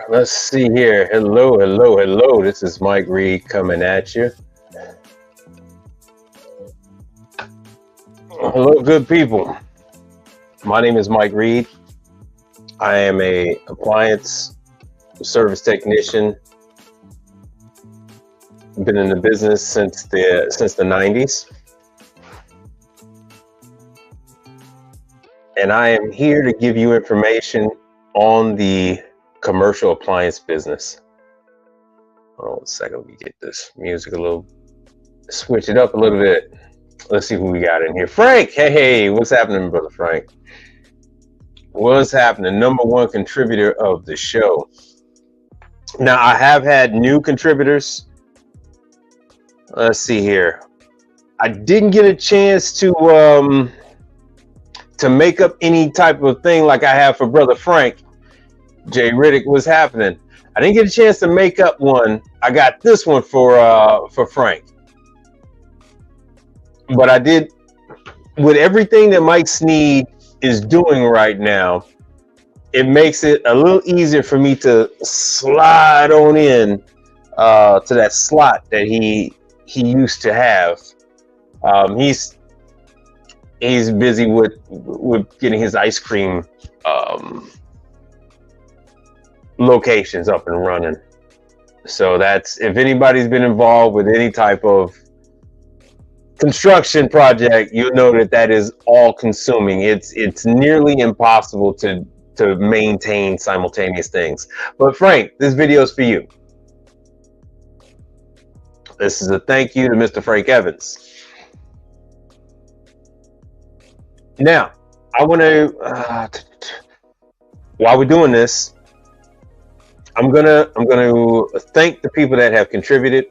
Let's see here. Hello, hello, hello. This is Mike Reed coming at you. Hello, good people. My name is Mike Reed. I am a appliance service technician. Been in the business since the 90s. And I am here to give you information on the commercial appliance business. Hold on a second, let me get this music switch it up a little bit. Let's see who we got in here. Frank, hey, what's happening, brother Frank? What's happening? Number one contributor of the show. Now, I have had new contributors. Let's see here. I didn't get a chance to make up any type of thing like I have for brother Frank. Jay Riddick, what's happening? I didn't get a chance to make up one. I got this one for Frank. But I did, with everything that Mike Sneed is doing right now, it makes it a little easier for me to slide on in to that slot that he used to have. He's busy with getting his ice cream locations up and running. So that's, if anybody's been involved with any type of construction project, you know that is all consuming. It's nearly impossible to to maintain simultaneous things. But Frank, this video is for you. This is a thank you to Mr. Frank Evans. Now, I want to, while we're doing this, I'm gonna thank the people that have contributed,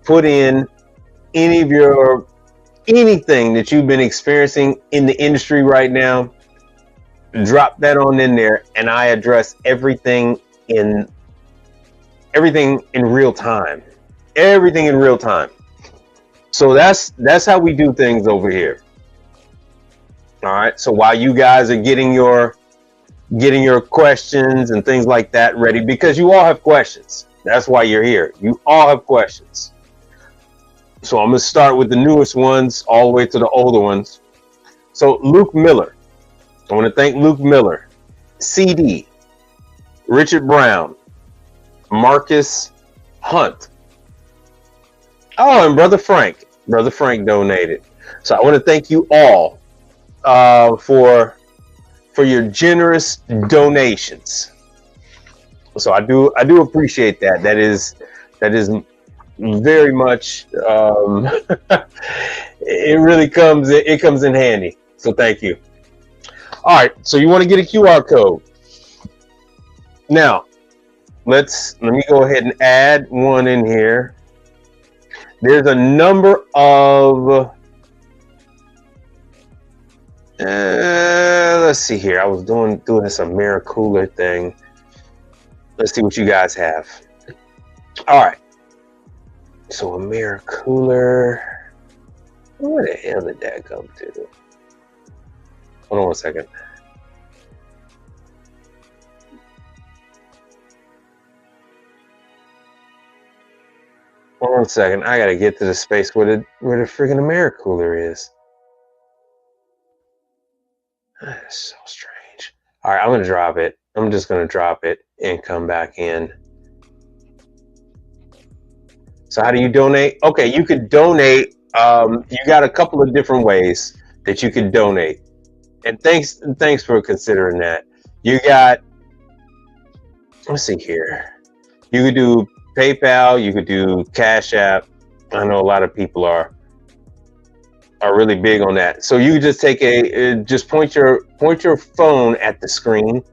put in anything that you've been experiencing in the industry right now. Drop that on in there, and I address everything in real time. Everything in real time. So that's how we do things over here. All right. So while you guys are getting your questions and things like that ready, because you all have questions. That's why you're here. You all have questions. So I'm going to start with the newest ones all the way to the older ones. So Luke Miller. I want to thank Luke Miller, CD, Richard Brown, Marcus Hunt. Oh, and Brother Frank. Brother Frank donated. So I want to thank you all for your generous donations. So I do appreciate that. That is very much it really comes in handy. So thank you. All right, so you want to get a QR code. Now, let me go ahead and add one in here. There's a number of let's see here. I was doing this AmeriCooler thing. Let's see what you guys have. All right. So AmeriCooler. Where the hell did that come to? Hold on one second. Hold on a second. I gotta get to the space where the freaking AmeriCooler is. That's so strange. All right, I'm gonna drop it. I'm just gonna drop it and come back in. So how do you donate? Okay, you could donate. You got a couple of different ways that you could donate. And thanks for considering that. You got, let's see here. You could do PayPal, you could do Cash App. I know a lot of people are really big on that. So you just take just point your phone at the screen.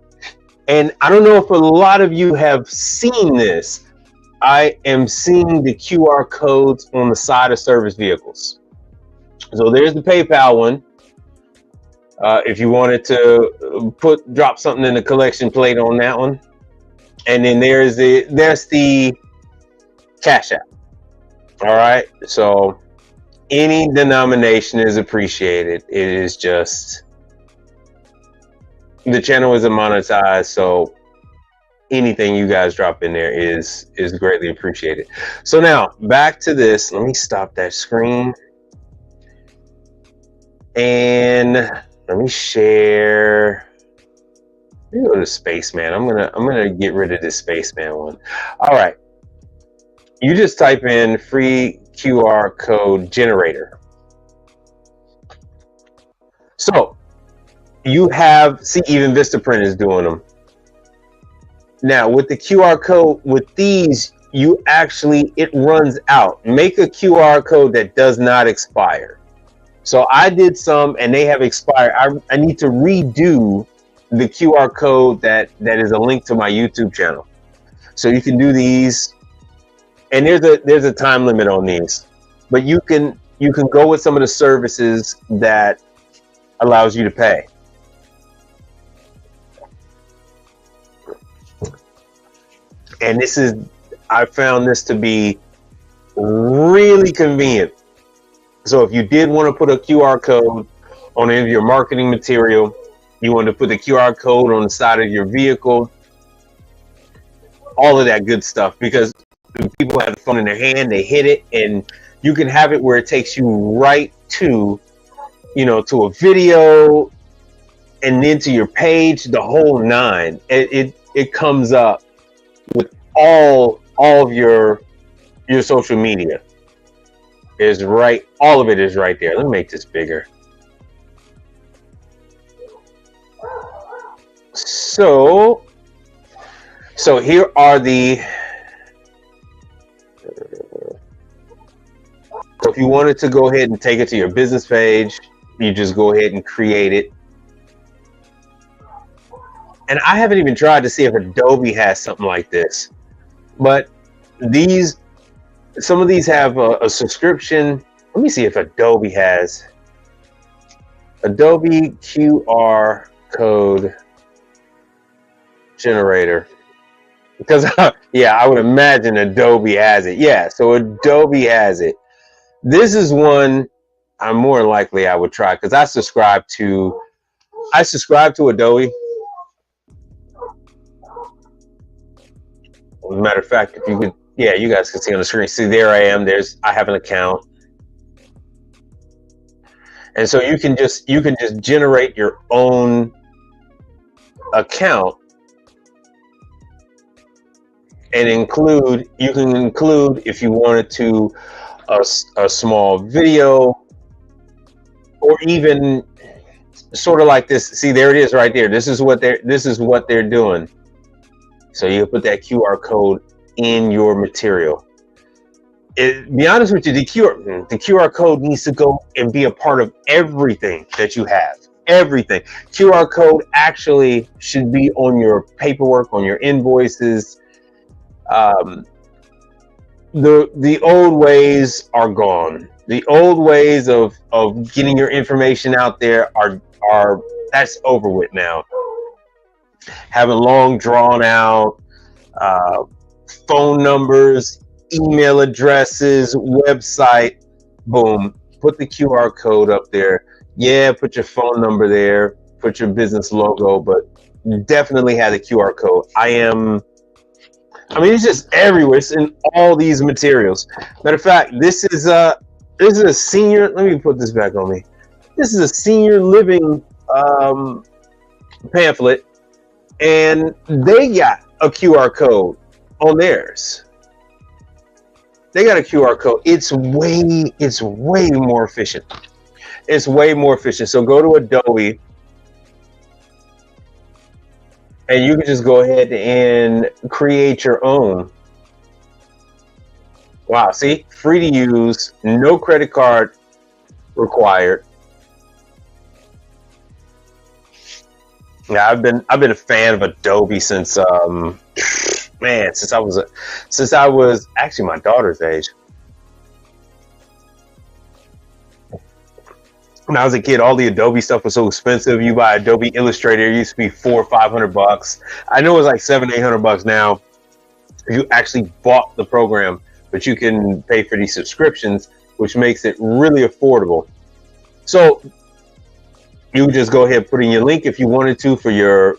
And I don't know if a lot of you have seen this. I am seeing the QR codes on the side of service vehicles. So there's the PayPal one. If you wanted to drop something in the collection plate on that one. And then there's the Cash App. All right. So any denomination is appreciated. It is just, the channel isn't monetized, so anything you guys drop in there is greatly appreciated. So now back to this. Let me stop that screen. And let me share. Let me go to Spaceman. I'm gonna get rid of this Spaceman one. All right. You just type in free QR code generator. So you have, see, even Vistaprint is doing them. Now with the QR code, with these, you actually, it runs out. Make a QR code that does not expire. So I did some and they have expired. I need to redo the QR code that is a link to my YouTube channel. So you can do these, and there's a time limit on these, but you can go with some of the services that allows you to pay. And I found this to be really convenient. So if you did want to put a QR code on any of your marketing material, you want to put the QR code on the side of your vehicle, all of that good stuff, because people have the phone in their hand, they hit it, and you can have it where it takes you right to, to a video and then to your page, the whole nine. It comes up with all of your social media is right. All of it is right there. Let me make this bigger. So here are the, so if you wanted to go ahead and take it to your business page, you just go ahead and create it. And I haven't even tried to see if Adobe has something like this, but some of these have a subscription. Let me see if Adobe has Adobe QR code generator, because yeah, I would imagine Adobe has it. Yeah, so Adobe has it. This is one I'm more likely I would try, because I subscribe to Adobe. As a matter of fact, if you could, yeah, you guys can see on the screen. See, there I am. I have an account. And so you can just generate your own account and you can include, if you wanted to, a small video, or even sort of like this. See, there it is right there. This is what they're doing. So you put that QR code in your material. Be honest with you, the QR code needs to go and be a part of everything that you have. Everything. QR code actually should be on your paperwork, on your invoices. The old ways are gone. The old ways of getting your information out there are that's over with now. Having long drawn out phone numbers, email addresses, website, boom, put the QR code up there. Yeah, put your phone number there, put your business logo, but definitely have the QR code. I mean, it's just everywhere. It's in all these materials. Matter of fact, this is a senior, let me put this back on me. This is a senior living pamphlet, and they got a QR code on theirs. They got a QR code. It's way more efficient. It's way more efficient. So go to Adobe, and you can just go ahead and create your own. Wow, see? Free to use, no credit card required. Yeah, I've been a fan of Adobe since since I was actually my daughter's age. When I was a kid, all the Adobe stuff was so expensive. You buy Adobe Illustrator, it used to be $400 or $500. I know it's like $700-800 now if you actually bought the program, but you can pay for these subscriptions, which makes it really affordable. So you just go ahead and put in your link if you wanted to for your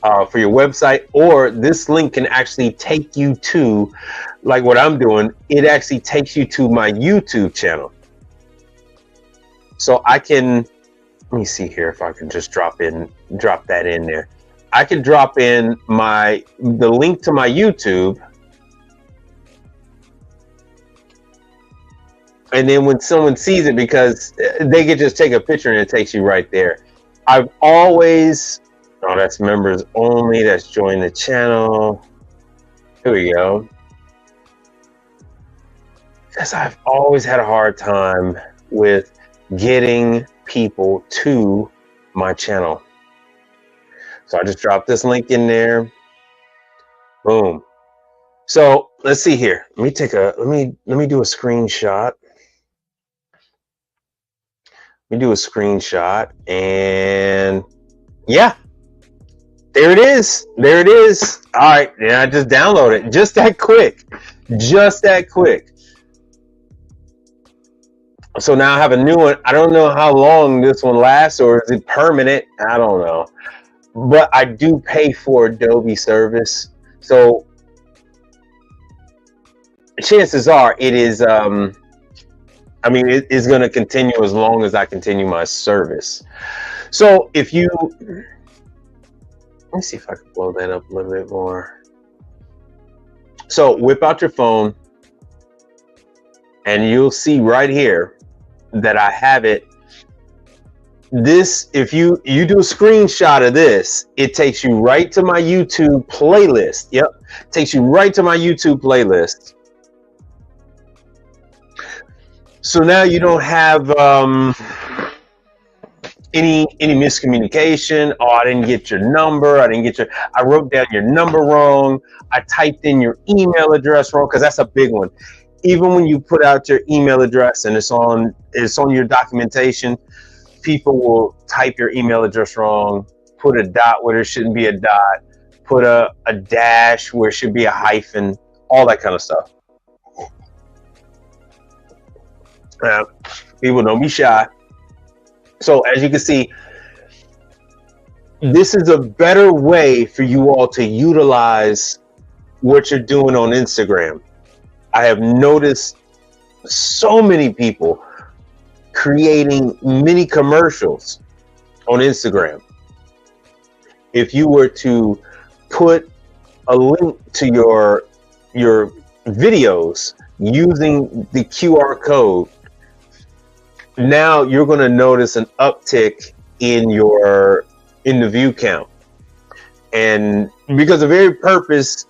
website, or this link can actually take you to, like what I'm doing, it actually takes you to my YouTube channel. So I can, let me see here if I can just drop that in there. I can drop in the link to my YouTube, and then when someone sees it, because they can just take a picture and it takes you right there. I've always, oh, that's members only, that's join the channel. Here we go. Because I've always had a hard time with getting people to my channel. So I just dropped this link in there. Boom. So let's see here. Let me do a screenshot. Let me do a screenshot, and yeah, there it is. There it is. All right, yeah, I just downloaded it. Just that quick. Just that quick. So now I have a new one. I don't know how long this one lasts, or is it permanent? I don't know. But I do pay for Adobe service. So chances are it is, I mean, it is going to continue as long as I continue my service. So if you, let me see if I can blow that up a little bit more. So whip out your phone, and you'll see right here that I have it This, if you do a screenshot of this, it takes you right to my YouTube playlist. Yep, takes you right to my YouTube playlist. So now you don't have any miscommunication. Oh, I didn't get your number. I wrote down your number wrong. I typed in your email address wrong, because that's a big one. Even when you put out your email address and it's on your documentation, people will type your email address wrong, put a dot where there shouldn't be a dot, put a dash where it should be a hyphen, all that kind of stuff. People don't be shy. So as you can see, this is a better way for you all to utilize what you're doing on Instagram. I have noticed so many people creating mini commercials on Instagram. If you were to put a link to your videos using the QR code, now you're going to notice an uptick in the view count. And because the very purpose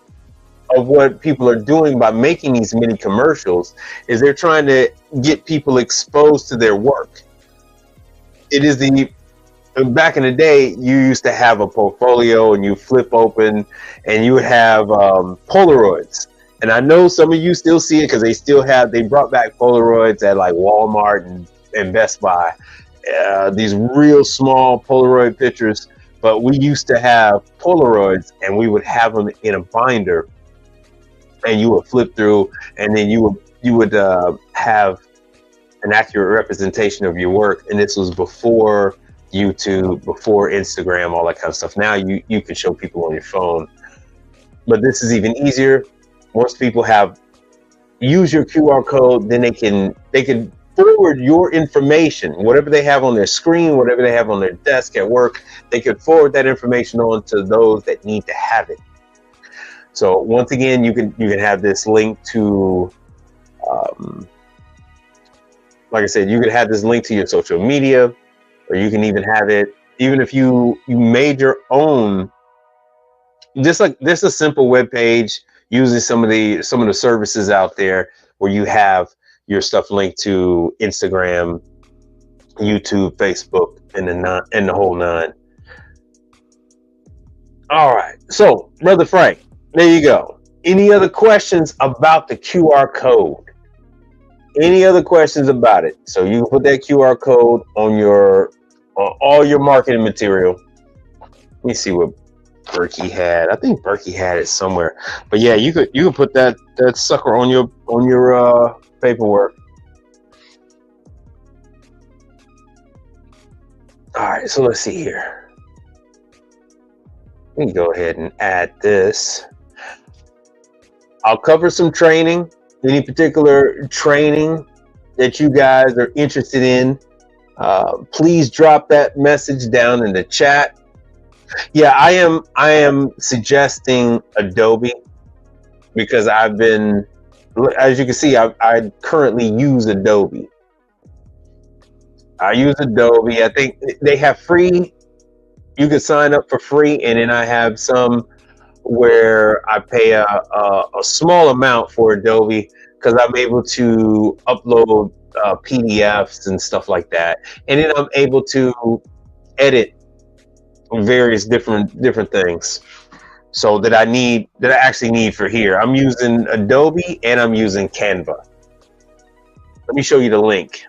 of what people are doing by making these mini commercials is they're trying to get people exposed to their work. It is back in the day, you used to have a portfolio and you flip open and you would have Polaroids. And I know some of you still see it because they brought back Polaroids at like Walmart and Best Buy. These real small Polaroid pictures, but we used to have Polaroids and we would have them in a binder. And you would flip through, and then you would have an accurate representation of your work. And this was before YouTube, before Instagram, all that kind of stuff. Now you can show people on your phone, but this is even easier. Once people use your QR code, then they can forward your information, whatever they have on their screen, whatever they have on their desk at work. They could forward that information on to those that need to have it. So once again, you can have this link to, like I said, you can have this link to your social media, or you can even have it, even if you made your own, just a simple web page using some of the services out there where you have your stuff linked to Instagram, YouTube, Facebook, and the whole nine. All right, so Brother Frank, there you go. Any other questions about the QR code? Any other questions about it? So you can put that QR code on all your marketing material. Let me see what Berkey had. I think Berkey had it somewhere. But yeah, you could put that sucker on your paperwork. All right, so let's see here. Let me go ahead and add this. I'll cover some training. Any particular training that you guys are interested in, please drop that message down in the chat. Yeah, I am suggesting Adobe because I've been, as you can see, I currently use Adobe. I use Adobe. I think they have free. You can sign up for free, and then I have some where I pay a small amount for Adobe because I'm able to upload PDFs and stuff like that, and then I'm able to edit various different things. So that I actually need for here. I'm using Adobe and I'm using Canva. Let me show you the link.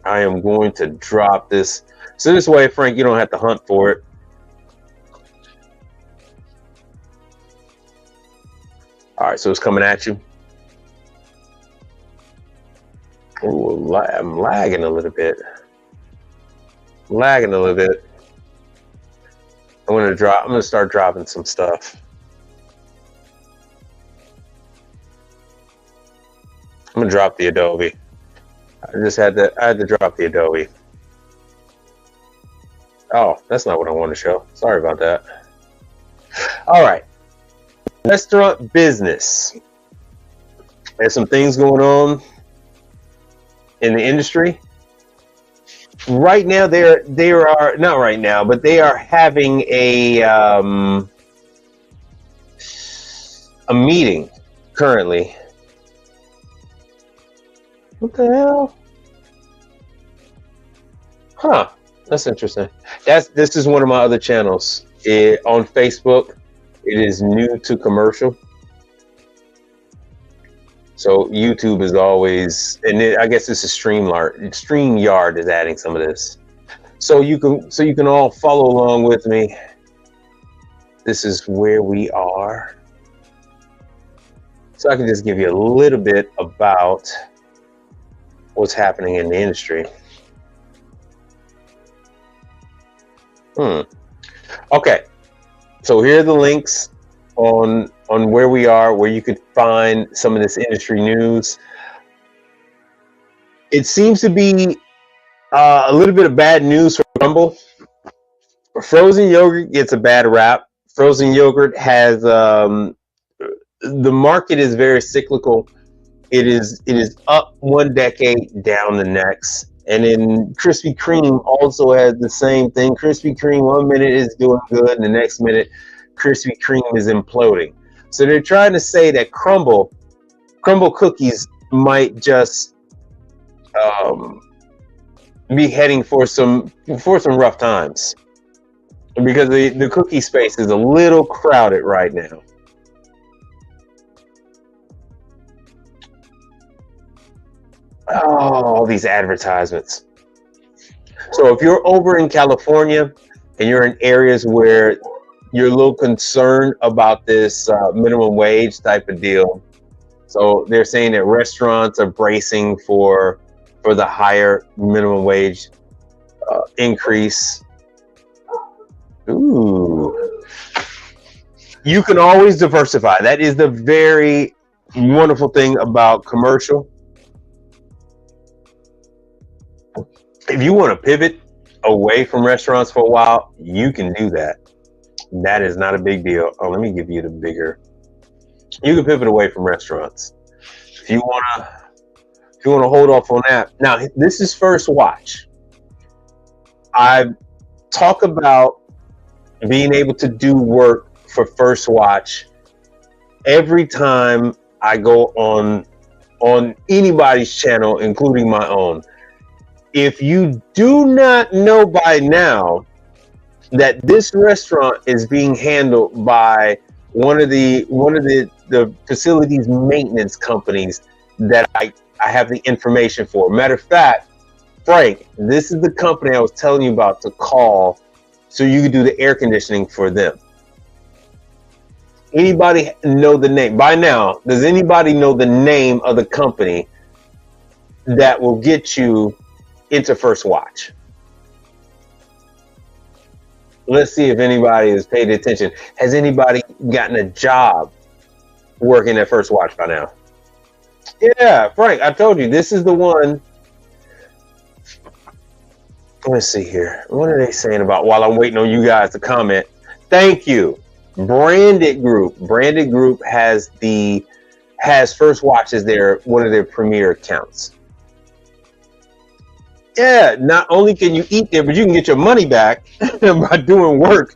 I am going to drop this. So this way, Frank, you don't have to hunt for it. All right, so it's coming at you. Ooh, I'm lagging a little bit. I'm gonna start dropping some stuff. I'm gonna drop the Adobe. I had to drop the Adobe. Oh, that's not what I want to show. Sorry about that. All right. Restaurant business. There's some things going on in the industry. Right now, they are not right now, but they are having a meeting currently. What the hell? Huh? That's interesting. This is one of my other channels on Facebook. It is new to commercial. So YouTube is always, and I guess this is StreamYard. StreamYard is adding some of this, so you can all follow along with me. This is where we are. So I can just give you a little bit about what's happening in the industry. Okay, so here are the links on where we are, where you could find some of this industry news. It seems to be a little bit of bad news for Crumble. Frozen yogurt gets a bad rap. Frozen yogurt has the market is very cyclical. It is up one decade, down the next. And then Krispy Kreme also has the same thing. Krispy Kreme 1 minute is doing good, and the next minute Krispy Kreme is imploding. So they're trying to say that Crumble cookies might just be heading for some rough times, because the cookie space is a little crowded right now. Oh, all these advertisements. So if you're over in California and you're in areas where you're a little concerned about this minimum wage type of deal, so they're saying that restaurants are bracing for the higher minimum wage increase. Ooh. You can always diversify. That is the very wonderful thing about commercial. If you want to pivot away from restaurants for a while, you can do that. That is not a big deal. Oh, let me give you the bigger. You can pivot away from restaurants. If you want to hold off on that. Now, this is First Watch. I talk about being able to do work for First Watch every time I go on anybody's channel, including my own. If you do not know by now that this restaurant is being handled by one of the facilities maintenance companies that I have the information for. Matter of fact, Frank, this is the company I was telling you about to call so you could do the air conditioning for them. Anybody know the name? By now, does anybody know the name of the company that will get you into First Watch? Let's see if anybody has paid attention. Has anybody gotten a job working at First Watch by now? Yeah, Frank, I told you, this is the one. Let's see here. What are they saying about, while I'm waiting on you guys to comment? Thank you. Branded Group. Branded Group has First Watch as one of their premier accounts. Yeah, not only can you eat there, but you can get your money back by doing work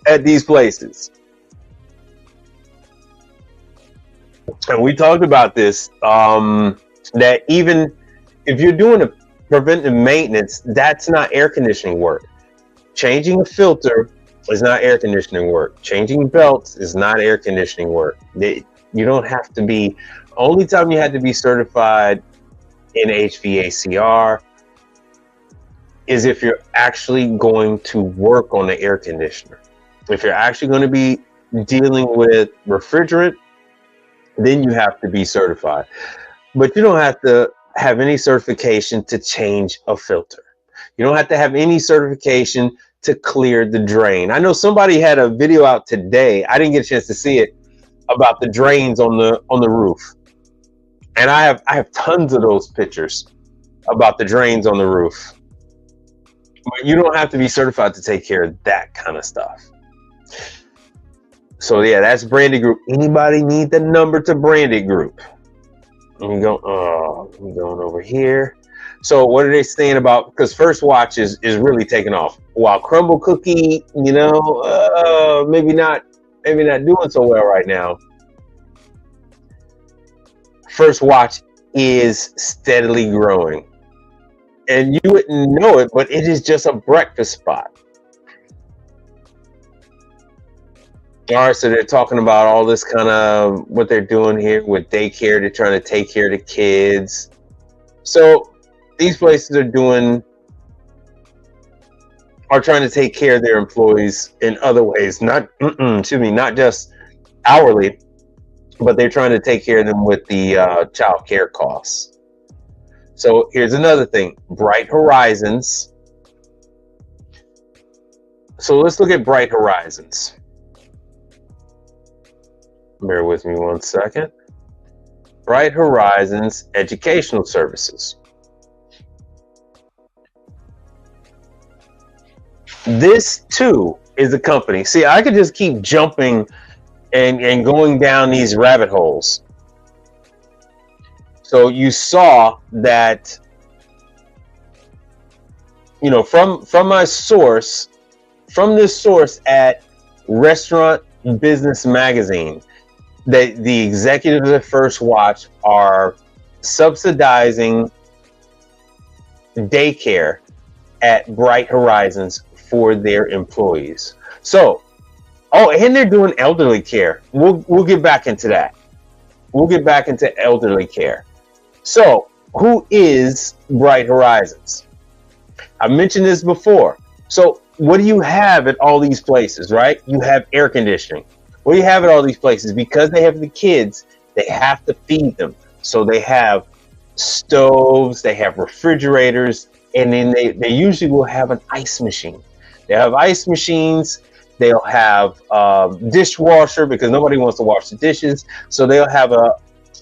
at these places. And we talked about this, that even if you're doing a preventive maintenance, that's not air conditioning work. Changing a filter is not air conditioning work. Changing belts is not air conditioning work. You don't have to be, only time you had to be certified in HVACR is if you're actually going to work on the air conditioner. If you're actually going to be dealing with refrigerant, then you have to be certified. But you don't have to have any certification to change a filter. You don't have to have any certification to clear the drain. I know somebody had a video out today, I didn't get a chance to see it, about the drains on the roof. And I have tons of those pictures about the drains on the roof. But you don't have to be certified to take care of that kind of stuff. So yeah, that's Branded Group. Anybody need the number to Branded Group? Let me go. Let me go over here. So what are they saying about, because First Watch is really taking off, while Crumble Cookie, maybe not doing so well right now. First Watch is steadily growing, and you wouldn't know it, but it is just a breakfast spot. All right, so they're talking about all this kind of what they're doing here with daycare. They're trying to take care of the kids. So these places are trying to take care of their employees in other ways, not just hourly, but they're trying to take care of them with the child care costs. So here's another thing, Bright Horizons. So let's look at Bright Horizons. Bear with me one second. Bright Horizons Educational Services. This too is a company. See, I could just keep jumping and going down these rabbit holes. So you saw that, from my source, from this source at Restaurant Business Magazine, that the executives at First Watch are subsidizing daycare at Bright Horizons for their employees. So, and they're doing elderly care. We'll get back into that. We'll get back into elderly care. So, who is Bright Horizons? I mentioned this before. So, what do you have at all these places, right? You have air conditioning. What do you have at all these places? Because they have the kids, they have to feed them. So they have stoves, they have refrigerators, and then they usually will have an ice machine. They have ice machines. They'll have dishwasher because nobody wants to wash the dishes. So they'll have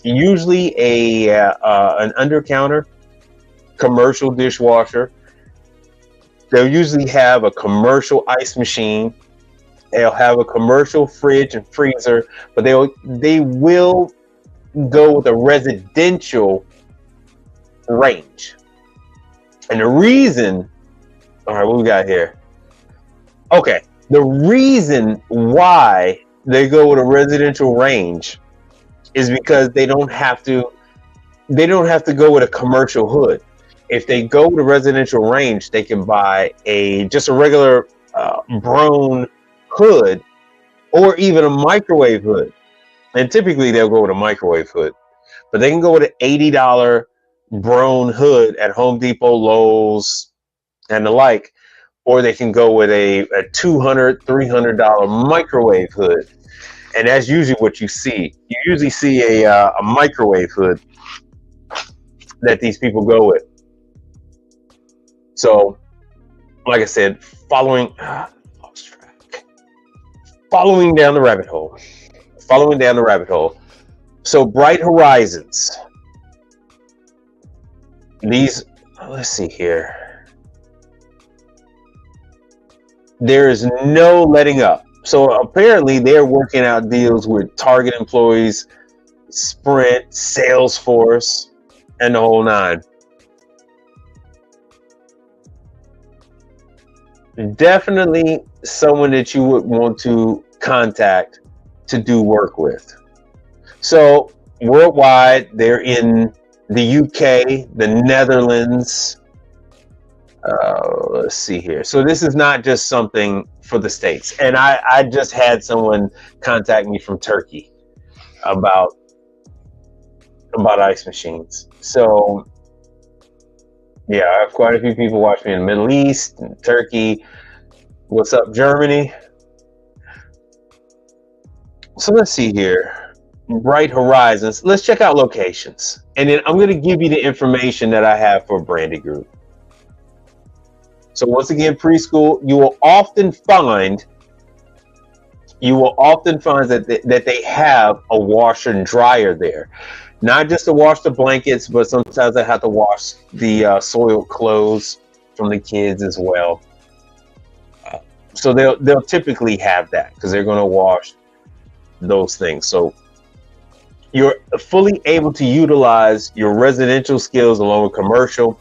usually an under-counter commercial dishwasher. They'll usually have a commercial ice machine. They'll have a commercial fridge and freezer, but they will go with a residential range. And the reason, all right, what we got here? Okay, the reason why they go with a residential range is because they don't have to go with a commercial hood. If they go with a residential range, they can buy just a regular Brown hood or even a microwave hood. And typically they'll go with a microwave hood, but they can go with an $80 Brown hood at Home Depot, Lowe's, and the like, or they can go with a $200, $300 microwave hood. And that's usually what you see. You usually see a microwave hood that these people go with. So, like I said, following down the rabbit hole. So Bright Horizons. Let's see here. There is no letting up. So apparently they're working out deals with Target employees, Sprint, Salesforce, and the whole nine. Definitely someone that you would want to contact to do work with. So worldwide, they're in the UK, the Netherlands. Let's see here. So this is not just something for the States. And I just had someone contact me from Turkey about ice machines. So yeah, I have quite a few people watch me in the Middle East, and Turkey. What's up, Germany? So let's see here. Bright Horizons. Let's check out locations. And then I'm going to give you the information that I have for Brandy Group. So once again, preschool, you will often find that they have a washer and dryer there. Not just to wash the blankets, but sometimes I have to wash the soiled clothes from the kids as well. So they'll typically have that because they're going to wash those things. So you're fully able to utilize your residential skills along with commercial.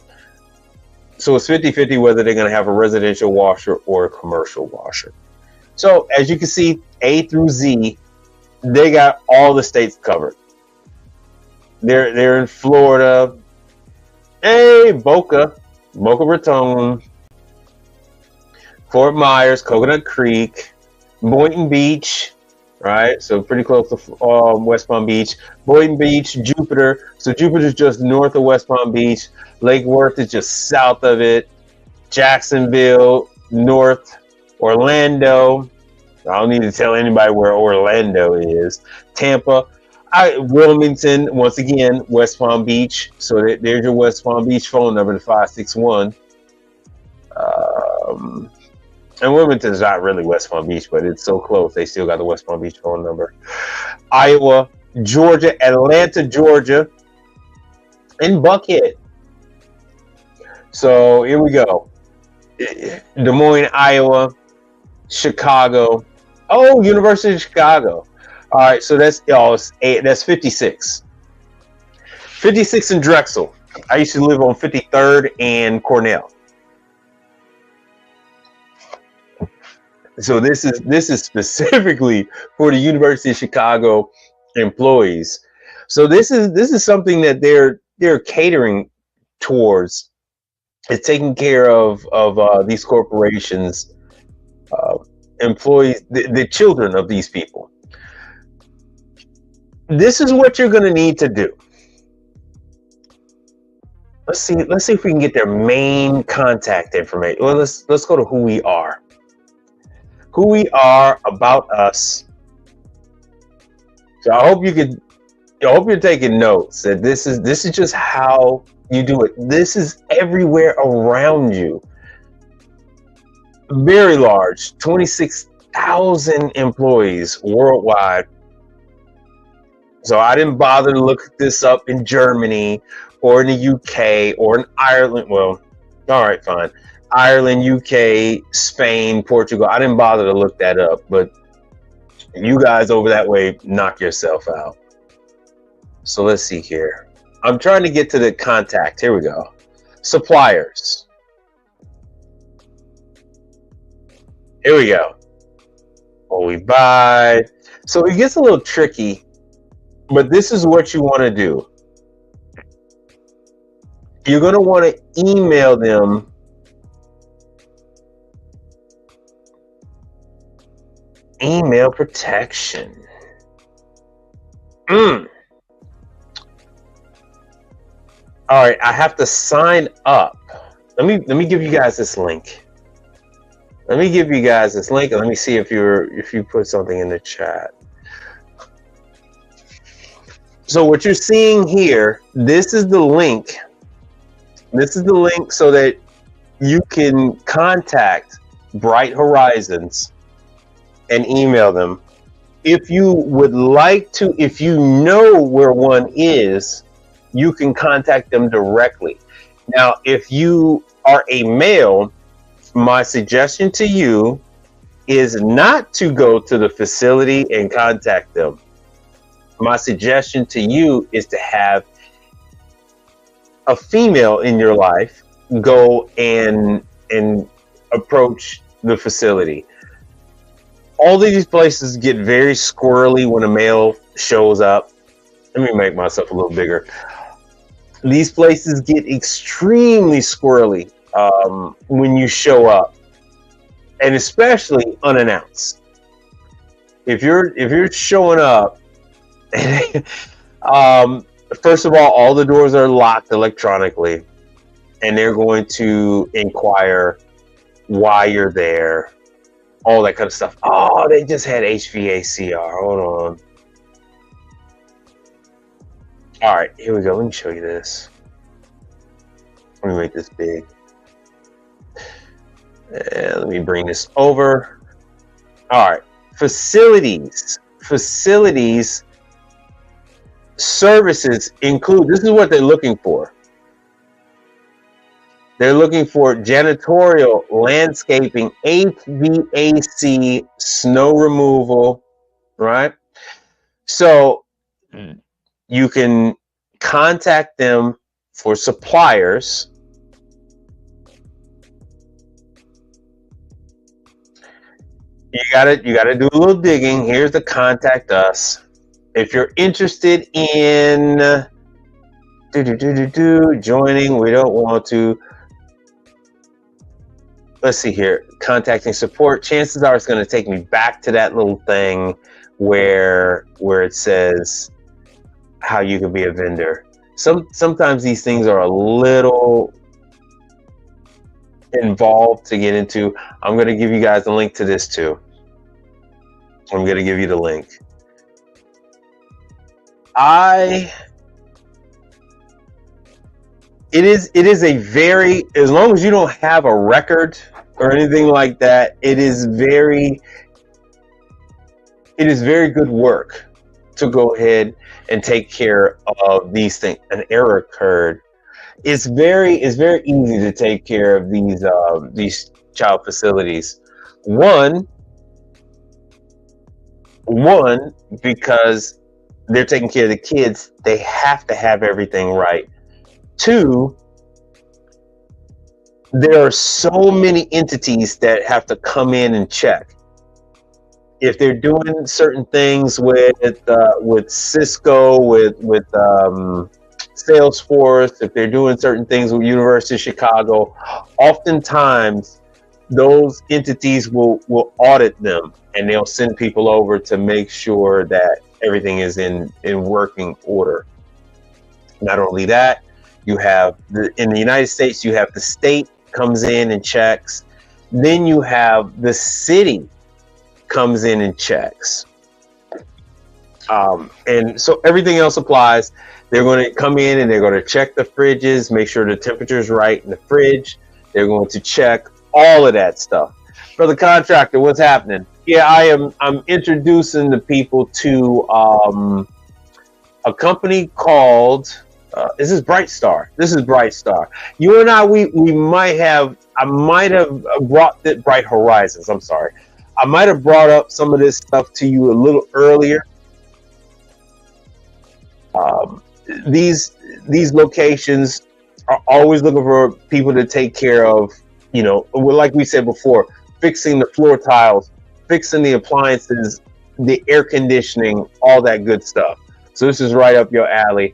So it's 50-50 whether they're going to have a residential washer or a commercial washer. So as you can see, A through Z, they got all the states covered. They're in Florida, hey, Boca Raton, Fort Myers, Coconut Creek, Boynton Beach, right? So pretty close to West Palm Beach. Boynton Beach, Jupiter. So Jupiter's just north of West Palm Beach. Lake Worth is just south of it. Jacksonville, North Orlando. I don't need to tell anybody where Orlando is. Tampa, Wilmington, once again, West Palm Beach. So there's your West Palm Beach phone number, the 561. And Wilmington's not really West Palm Beach, but it's so close. They still got the West Palm Beach phone number. Iowa, Georgia, Atlanta, Georgia, and Buckhead. So here we go. Des Moines, Iowa, Chicago. Oh, University of Chicago. All right, so that's 56. 56 in Drexel. I used to live on 53rd and Cornell. So this is specifically for the University of Chicago employees. So this is something that they're catering towards. It's taking care of these corporations, employees, the children of these people. This is what you're going to need to do. Let's see if we can get their main contact information. Well, let's go to who we are. Who we are, about us. So I hope you're taking notes. That this is just how you do it. This is everywhere around you. Very large, 26,000 employees worldwide. So I didn't bother to look this up in Germany or in the UK or in Ireland. Well, all right, fine. Ireland, UK, Spain, Portugal. I didn't bother to look that up, but you guys over that way, knock yourself out. So let's see here. I'm trying to get to the contact. Here we go. Suppliers. Here we go. What we buy. So it gets a little tricky, but this is what you want to do. You're going to want to email them email protection. All right, I have to sign up. Let me give you guys this link. Let me give you guys this link, and let me see if you put something in the chat. So what you're seeing here, this is the link. This is the link so that you can contact Bright Horizons and email them. If you would like to, if you know where one is, you can contact them directly. Now, if you are a male, my suggestion to you is not to go to the facility and contact them. My suggestion to you is to have a female in your life go and approach the facility. All of these places get very squirrely when a male shows up. Let me make myself a little bigger. These places get extremely squirrely when you show up, and especially unannounced. If you're showing up, first of all the doors are locked electronically, and they're going to inquire why you're there. All that kind of stuff. Oh, they just had HVACR. Hold on. All right, here we go. Let me show you this. Let me make this big. And let me bring this over. All right, facilities. Services include, this is what they're looking for. They're looking for janitorial, landscaping, HVAC, snow removal, right? So you can contact them for suppliers. you gotta do a little digging. Here's the contact us. If you're interested in joining, we don't want to. Let's see here. Contacting support. Chances are it's going to take me back to that little thing where it says how you can be a vendor. Sometimes these things are a little involved to get into. I'm going to give you guys a link to this too. I'm going to give you the link. It is a very, as long as you don't have a record or anything like that, it is very good work to go ahead and take care of these things. An error occurred. It's very easy to take care of these child facilities. One, because they're taking care of the kids, they have to have everything right. Two, there are so many entities that have to come in and check. If they're doing certain things with Cisco, with Salesforce, if they're doing certain things with University of Chicago, oftentimes those entities will audit them, and they'll send people over to make sure that everything is in working order. Not only that, you have in the United States, you have the state comes in and checks. Then you have the city comes in and checks. And so everything else applies. They're going to come in and they're going to check the fridges, make sure the temperature is right in the fridge. They're going to check all of that stuff. For the contractor, what's happening? Yeah, I'm introducing the people to a company called this is Bright Star. You and I, I might have brought that Bright Horizons. I'm sorry. I might have brought up some of this stuff to you a little earlier. These locations are always looking for people to take care of, like we said before, fixing the floor tiles, fixing the appliances, the air conditioning, all that good stuff. So this is right up your alley.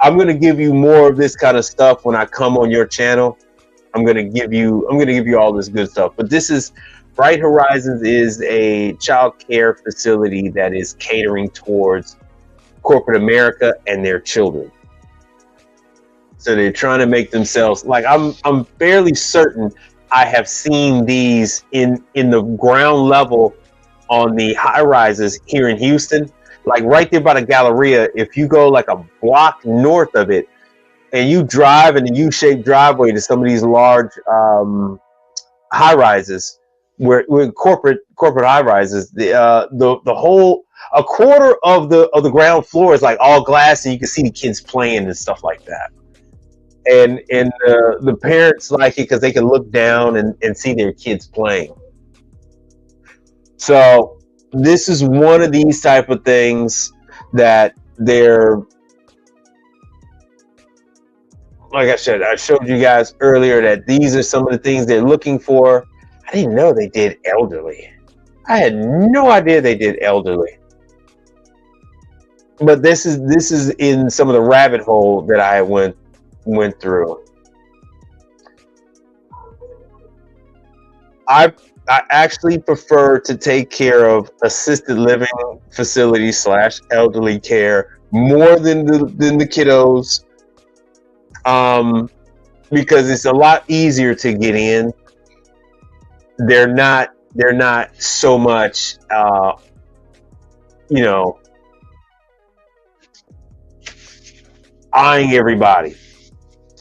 I'm going to give you more of this kind of stuff when I come on your channel. I'm going to give you all this good stuff. But this is Bright Horizons is a child care facility that is catering towards corporate America and their children. So they're trying to make themselves like I'm fairly certain I have seen these in the ground level on the high rises here in Houston. Like right there by the Galleria, if you go like a block north of it and you drive in a U-shaped driveway to some of these large high rises, where corporate high rises, the whole a quarter of the ground floor is like all glass, and you can see the kids playing and stuff like that. And the parents like it because they can look down and see their kids playing. So this is one of these type of things that they're, like I said, I showed you guys earlier that these are some of the things they're looking for. I didn't know they did elderly. I had no idea they did elderly. But this is in some of the rabbit hole that I went through. I actually prefer to take care of assisted living facilities / elderly care more than the kiddos, because it's a lot easier to get in. They're not so much, eyeing everybody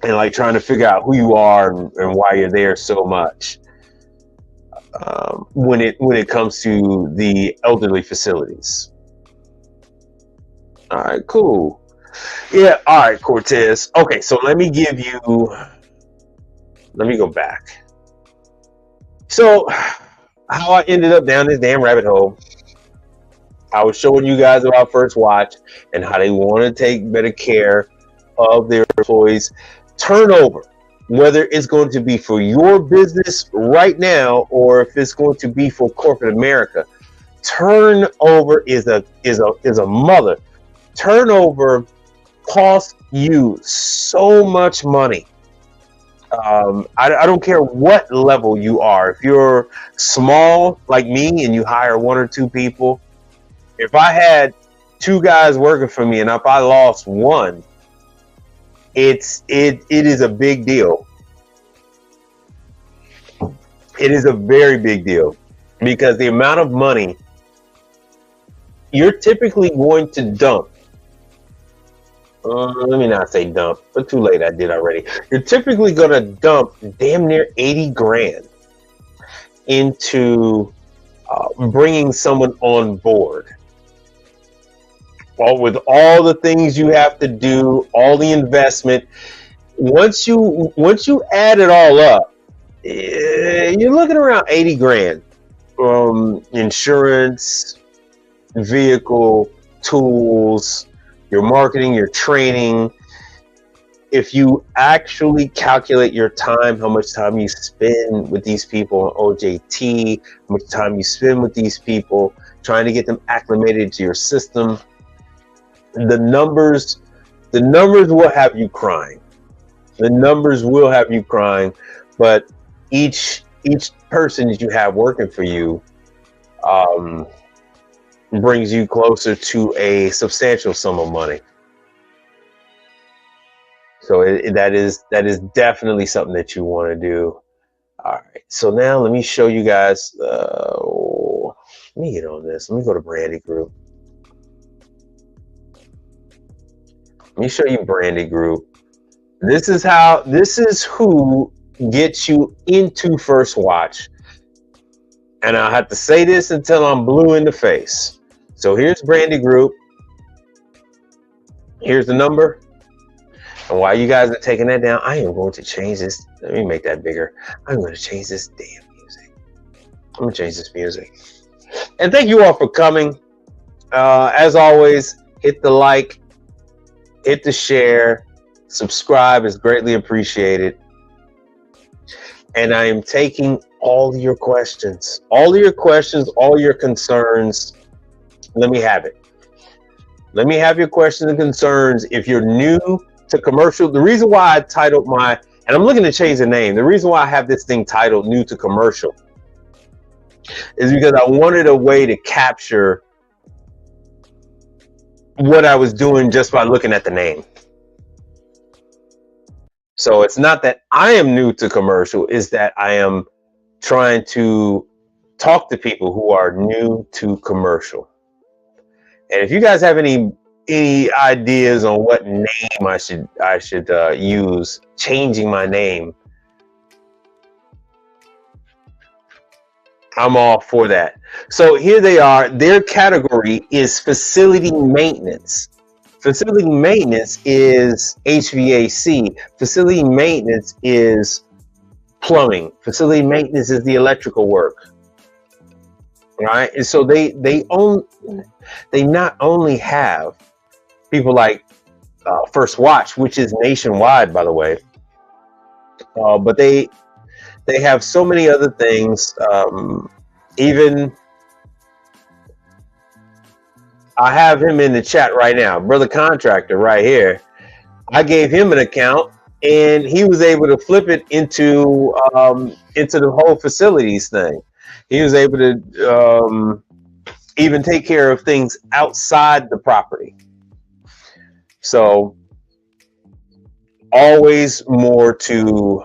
and like trying to figure out who you are and why you're there so much. When it comes to the elderly facilities. All right, cool. Yeah, all right, Cortez. Okay, so let me go back. So how I ended up down this damn rabbit hole, I was showing you guys about First Watch and how they want to take better care of their employees. Turnover. whether it's going to be for your business right now or if it's going to be for corporate America. Turnover is a mother. Turnover costs you so much money. I don't care what level you are. If you're small like me and you hire 1 or 2 people, if I had 2 guys working for me and if I lost one, it is a big deal. It is a very big deal because the amount of money you're typically going to dump. Let me not say dump, but too late, I did already. You're typically going to dump damn near 80 grand into bringing someone on board. Well, with all the things you have to do, all the investment, once you add it all up, you're looking around 80 grand from insurance, vehicle, tools, your marketing, your training. If you actually calculate your time, how much time you spend with these people on OJT, how much time you spend with these people, trying to get them acclimated to your system, the numbers will have you crying. The numbers will have you crying, but each person that you have working for you brings you closer to a substantial sum of money. So that is definitely something that you want to do. All right. So now let me show you guys. Let me get on this. Let me go to Brandy Group. Let me show you Brandy Group. This is who gets you into First Watch. And I'll have to say this until I'm blue in the face. So here's Brandy Group. Here's the number. And while you guys are taking that down, I am going to change this. Let me make that bigger. I'm going to change this damn music. I'm going to change this music. And thank you all for coming. As always, hit the like, hit the share, subscribe is greatly appreciated. And I am taking all your questions, all your concerns. Let me have it. Let me have your questions and concerns. If you're new to commercial, the reason why I titled and I'm looking to change the name. The reason why I have this thing titled New to Commercial is because I wanted a way to capture what I was doing just by looking at the name. So it's not that I am new to commercial, it's that I am trying to talk to people who are new to commercial. And if you guys have any ideas on what name I should use, changing my name, I'm all for that. So here they are. Their category is facility maintenance. Facility maintenance is HVAC. Facility maintenance is plumbing. Facility maintenance is the electrical work. Right? And so they not only have people like First Watch, which is nationwide, by the way, but they have so many other things. Even I have him in the chat right now, Brother Contractor right here. I gave him an account and he was able to flip it into the whole facilities thing. He was able to even take care of things outside the property. So always more to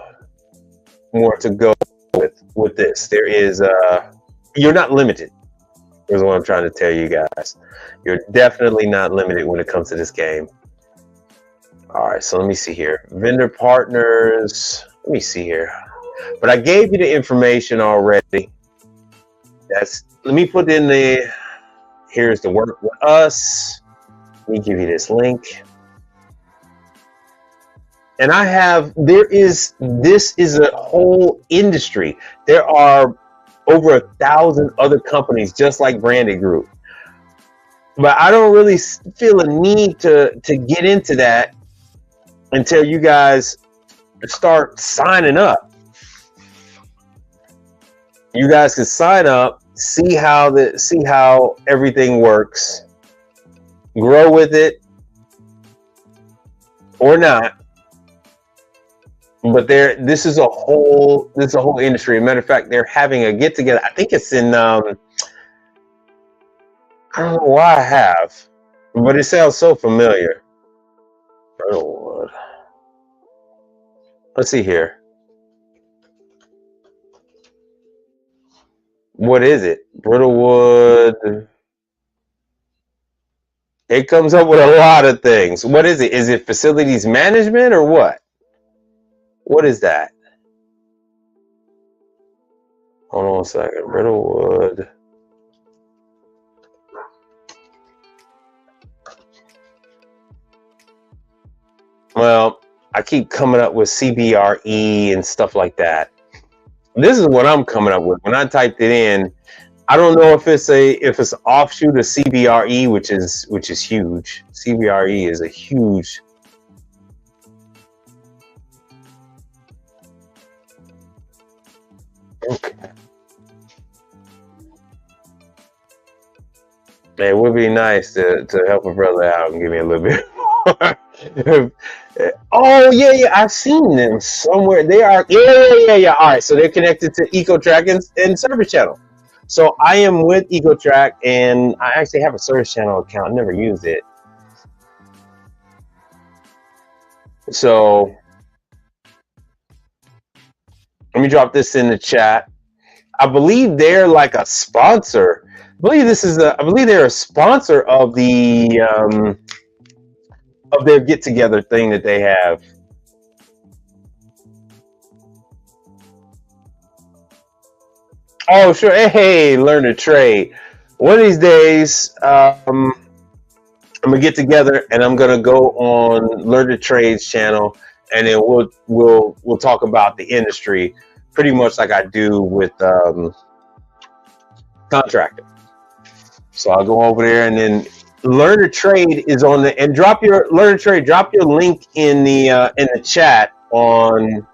go with this. There is you're not limited. Is what I'm trying to tell you guys. You're definitely not limited when it comes to this game. All right, so let me see here. Vendor partners. Let me see here. But I gave you the information already. Let me put in here's the work with us. Let me give you this link. And this is a whole industry. There are over 1,000 other companies just like Brandy Group. But I don't really feel a need to get into that until you guys start signing up. You guys can sign up, see how everything works, grow with it or not. But this is a whole industry. As a matter of fact, they're having a get together. I think it's in I don't know why I have, but it sounds so familiar. Brittlewood. Let's see here. What is it? Brittlewood. It comes up with a lot of things. What is it? Is it facilities management or what? What is that? Hold on a second. Brittlewood. Well, I keep coming up with CBRE and stuff like that. This is what I'm coming up with. When I typed it in, I don't know if it's an offshoot of CBRE, which is huge. CBRE is a huge. Okay. It would be nice to help a brother out and give me a little bit more. Oh yeah, I've seen them somewhere. They are yeah. All right, so they're connected to EcoTrack and Service Channel. So I am with EcoTrack, and I actually have a Service Channel account. Never used it. So let me drop this in the chat. I believe they're like a sponsor. I believe they're a sponsor of the of their get together thing that they have. Oh sure, hey, learn to trade. One of these days, I'm gonna get together and I'm gonna go on Learn to Trade's channel, and then we'll talk about the industry, pretty much like I do with contracting. So I'll go over there, and then Learn to Trade is on the, and drop your Learn to Trade. Drop your link in the chat on.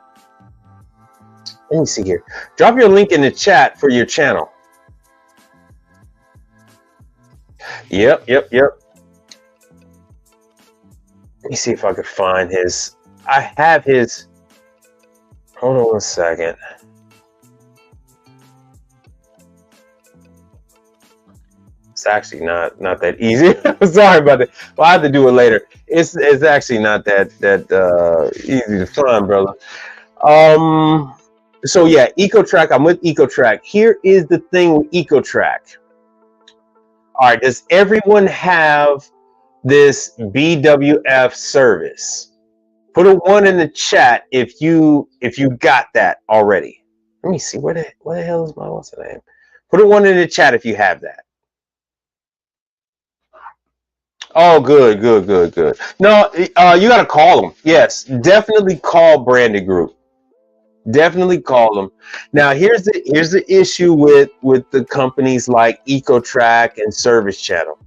Let me see here. Drop your link in the chat for your channel. Yep. Let me see if I could find his. I have his. Hold on a second. It's actually not that easy. Sorry about that. Well, I have to do it later. It's actually not that easy to find, brother. So yeah, EcoTrack. I'm with EcoTrack. Here is the thing with EcoTrack. All right, does everyone have this BWF service? Put a 1 in the chat if you got that already. Let me see, where the hell is what's the name? Put a 1 in the chat if you have that. Oh, good. No, you gotta call them. Yes, definitely call Branded Group. Definitely call them. Now, here's the issue with the companies like EcoTrack and Service Channel.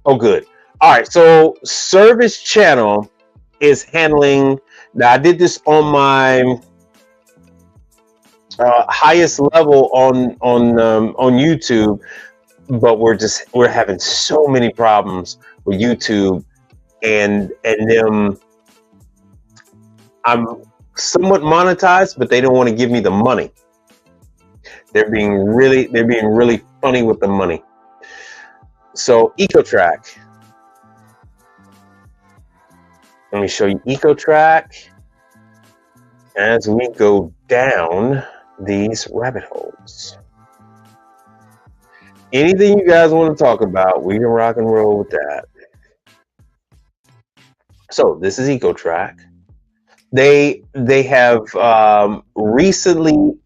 Oh, good. All right, so Service Channel is handling. Now, I did this on my highest level on YouTube, but we're having so many problems with YouTube and them. I'm somewhat monetized, but they don't want to give me the money. They're being really funny with the money. So EcoTrack. Let me show you EcoTrack as we go down these rabbit holes. Anything you guys want to talk about, we can rock and roll with that. So this is EcoTrack. They have recently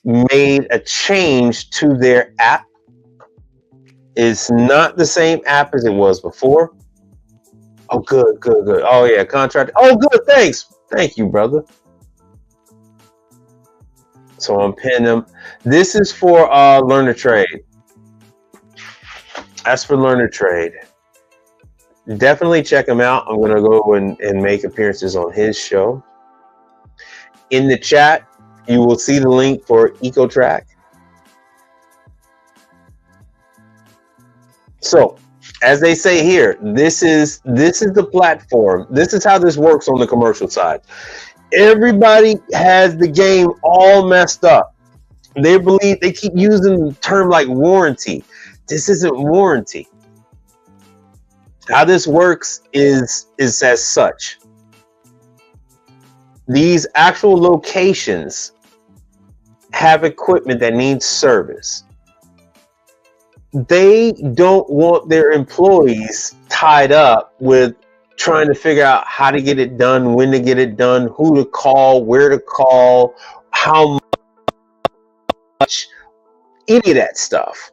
made a change to their app. It's not the same app as it was before. Oh, good. Oh yeah, contract. Oh, good. Thank you, brother. So I'm pinning them. This is for Learn to Trade. That's for Learn to Trade. Definitely check him out. I'm going to go and make appearances on his show. In the chat, you will see the link for EcoTrack. So, as they say here, this is the platform. This is how this works on the commercial side. Everybody has the game all messed up. They keep using the term like warranty. This isn't warranty. How this works is as such. These actual locations have equipment that needs service. They don't want their employees tied up with trying to figure out how to get it done, when to get it done, who to call, where to call, how much, any of that stuff.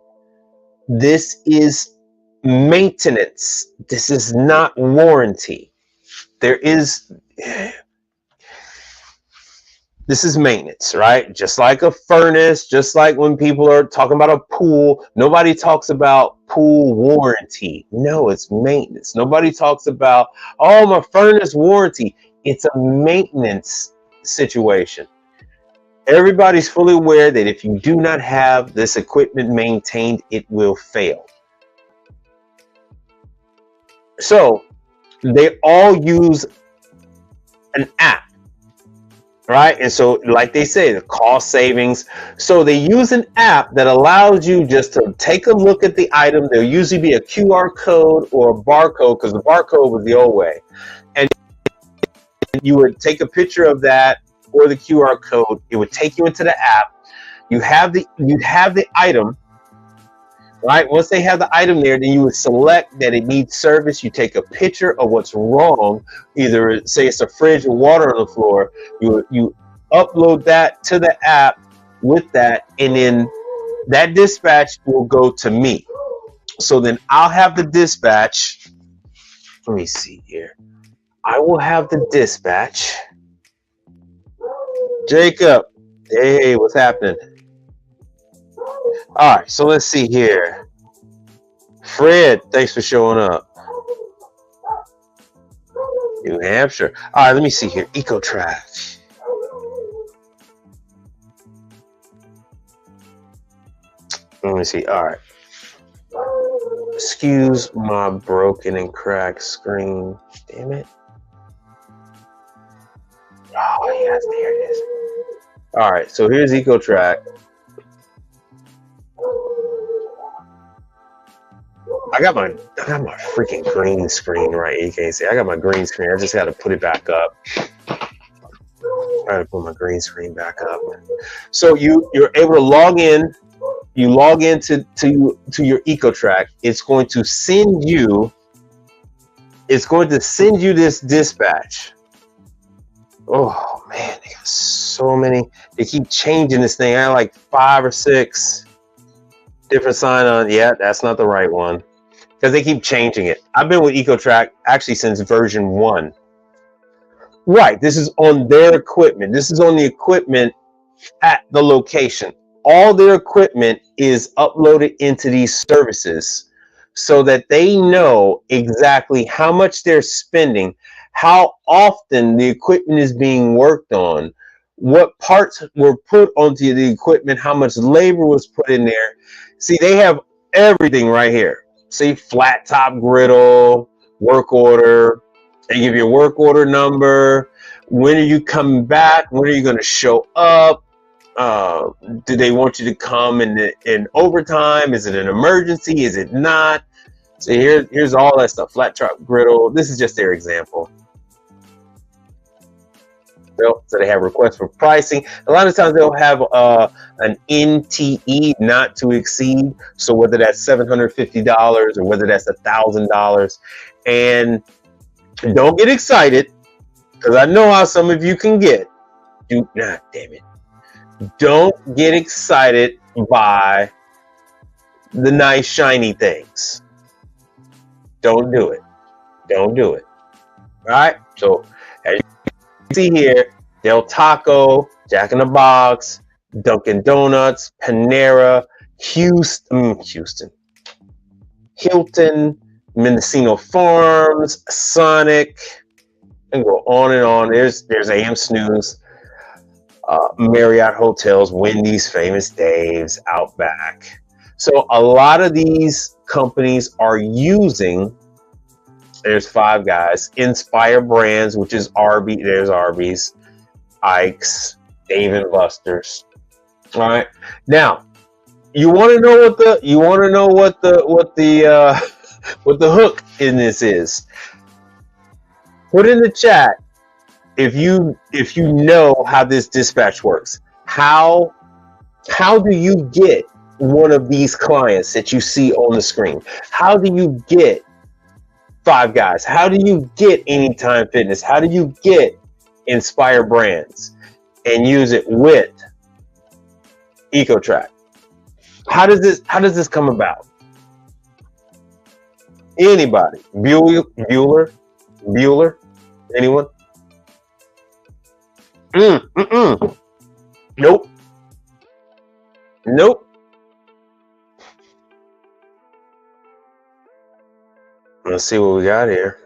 This is maintenance. This is not warranty. This is maintenance, right? Just like a furnace, just like when people are talking about a pool, nobody talks about pool warranty. No, it's maintenance. Nobody talks about, oh, my furnace warranty. It's a maintenance situation. Everybody's fully aware that if you do not have this equipment maintained, it will fail. So they all use an app. Right? And so, like they say, the cost savings. So they use an app that allows you just to take a look at the item. There'll usually be a QR code or a barcode, because the barcode was the old way. And you would take a picture of that or the QR code. It would take you into the app. You'd have the item. Right? Once they have the item there, then you would select that it needs service. You take a picture of what's wrong. Either say it's a fridge with water on the floor. You upload that to the app with that, and then that dispatch will go to me. So then I'll have the dispatch. Let me see here. I will have the dispatch. Jacob, hey, what's happening? All right, so let's see here. Fred, thanks for showing up. New Hampshire. All right, let me see here. EcoTrack. Let me see. All right. Excuse my broken and cracked screen. Damn it. Oh, yes, there it is. All right, so here's EcoTrack. I got my freaking green screen right. You can't see. I got my green screen. I just got to put it back up. I got to put my green screen back up. So you're able to log in. You log into your EcoTrack. It's going to send you this dispatch. Oh man, they got so many. They keep changing this thing. I have like 5 or 6 different sign-on. Yeah, that's not the right one. Because they keep changing it. I've been with EcoTrack actually since version 1. Right, this is on their equipment. This is on the equipment at the location. All their equipment is uploaded into these services so that they know exactly how much they're spending, how often the equipment is being worked on, what parts were put onto the equipment, how much labor was put in there. See, they have everything right here. See, flat top griddle, work order. They give you a work order number. When are you coming back? When are you going to show up? Do they want you to come in overtime? Is it an emergency? Is it not? So here's all that stuff. Flat top griddle. This is just their example. So they have requests for pricing. A lot of times they'll have an NTE, not to exceed. So whether that's $750 or whether that's $1,000, and don't get excited, because I know how some of you can get. Damn it! Don't get excited by the nice shiny things. Don't do it. Don't do it. All right. So as you see here, Del Taco, Jack in the Box, Dunkin' Donuts, Panera, Hilton, Mendocino Farms, Sonic, and go on and on. There's AM Snooze, Marriott Hotels, Wendy's, Famous Dave's, Outback. So a lot of these companies are using, there's Five Guys, Inspire Brands, which is Arby's, there's Arby's, Ike's, Dave & Buster's. All right. Now, you want to know what the hook in this is. Put in the chat if you know how this dispatch works. How do you get one of these clients that you see on the screen? How do you get Five Guys? How do you get Anytime Fitness? How do you get Inspire Brands and use it with EcoTrack? How does this come about? Anybody? Bueller? Anyone? Nope. Let's see what we got here.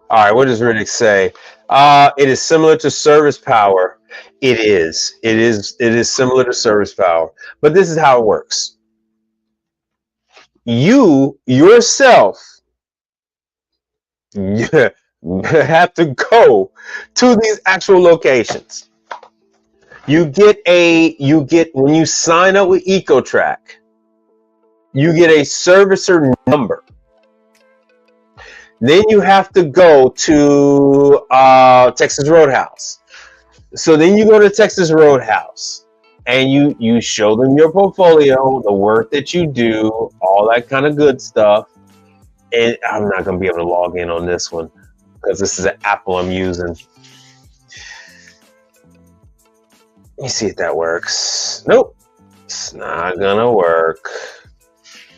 All right, what does Riddick say? It is similar to Service Power. It is similar to Service Power, but this is how it works. You yourself have to go to these actual locations. You get when you sign up with EcoTrack, you get a servicer number. Then you have to go to Texas Roadhouse. So then you go to Texas Roadhouse and you show them your portfolio, the work that you do, all that kind of good stuff. And I'm not going to be able to log in on this one because this is an Apple I'm using. Let me see if that works. Nope, it's not going to work.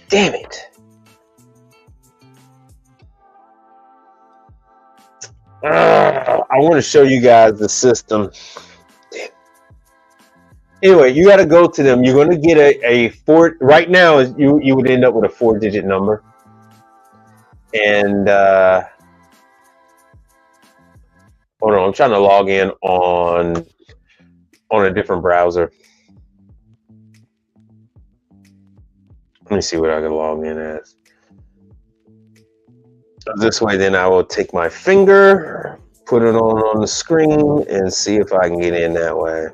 Damn it. I want to show you guys the system. Anyway, you got to go to them. You're going to get a four. Right now, you would end up with a 4-digit number. And hold on, I'm trying to log in on a different browser. Let me see what I can log in as. This way, then I will take my finger, put it on the screen, and see if I can get in that way.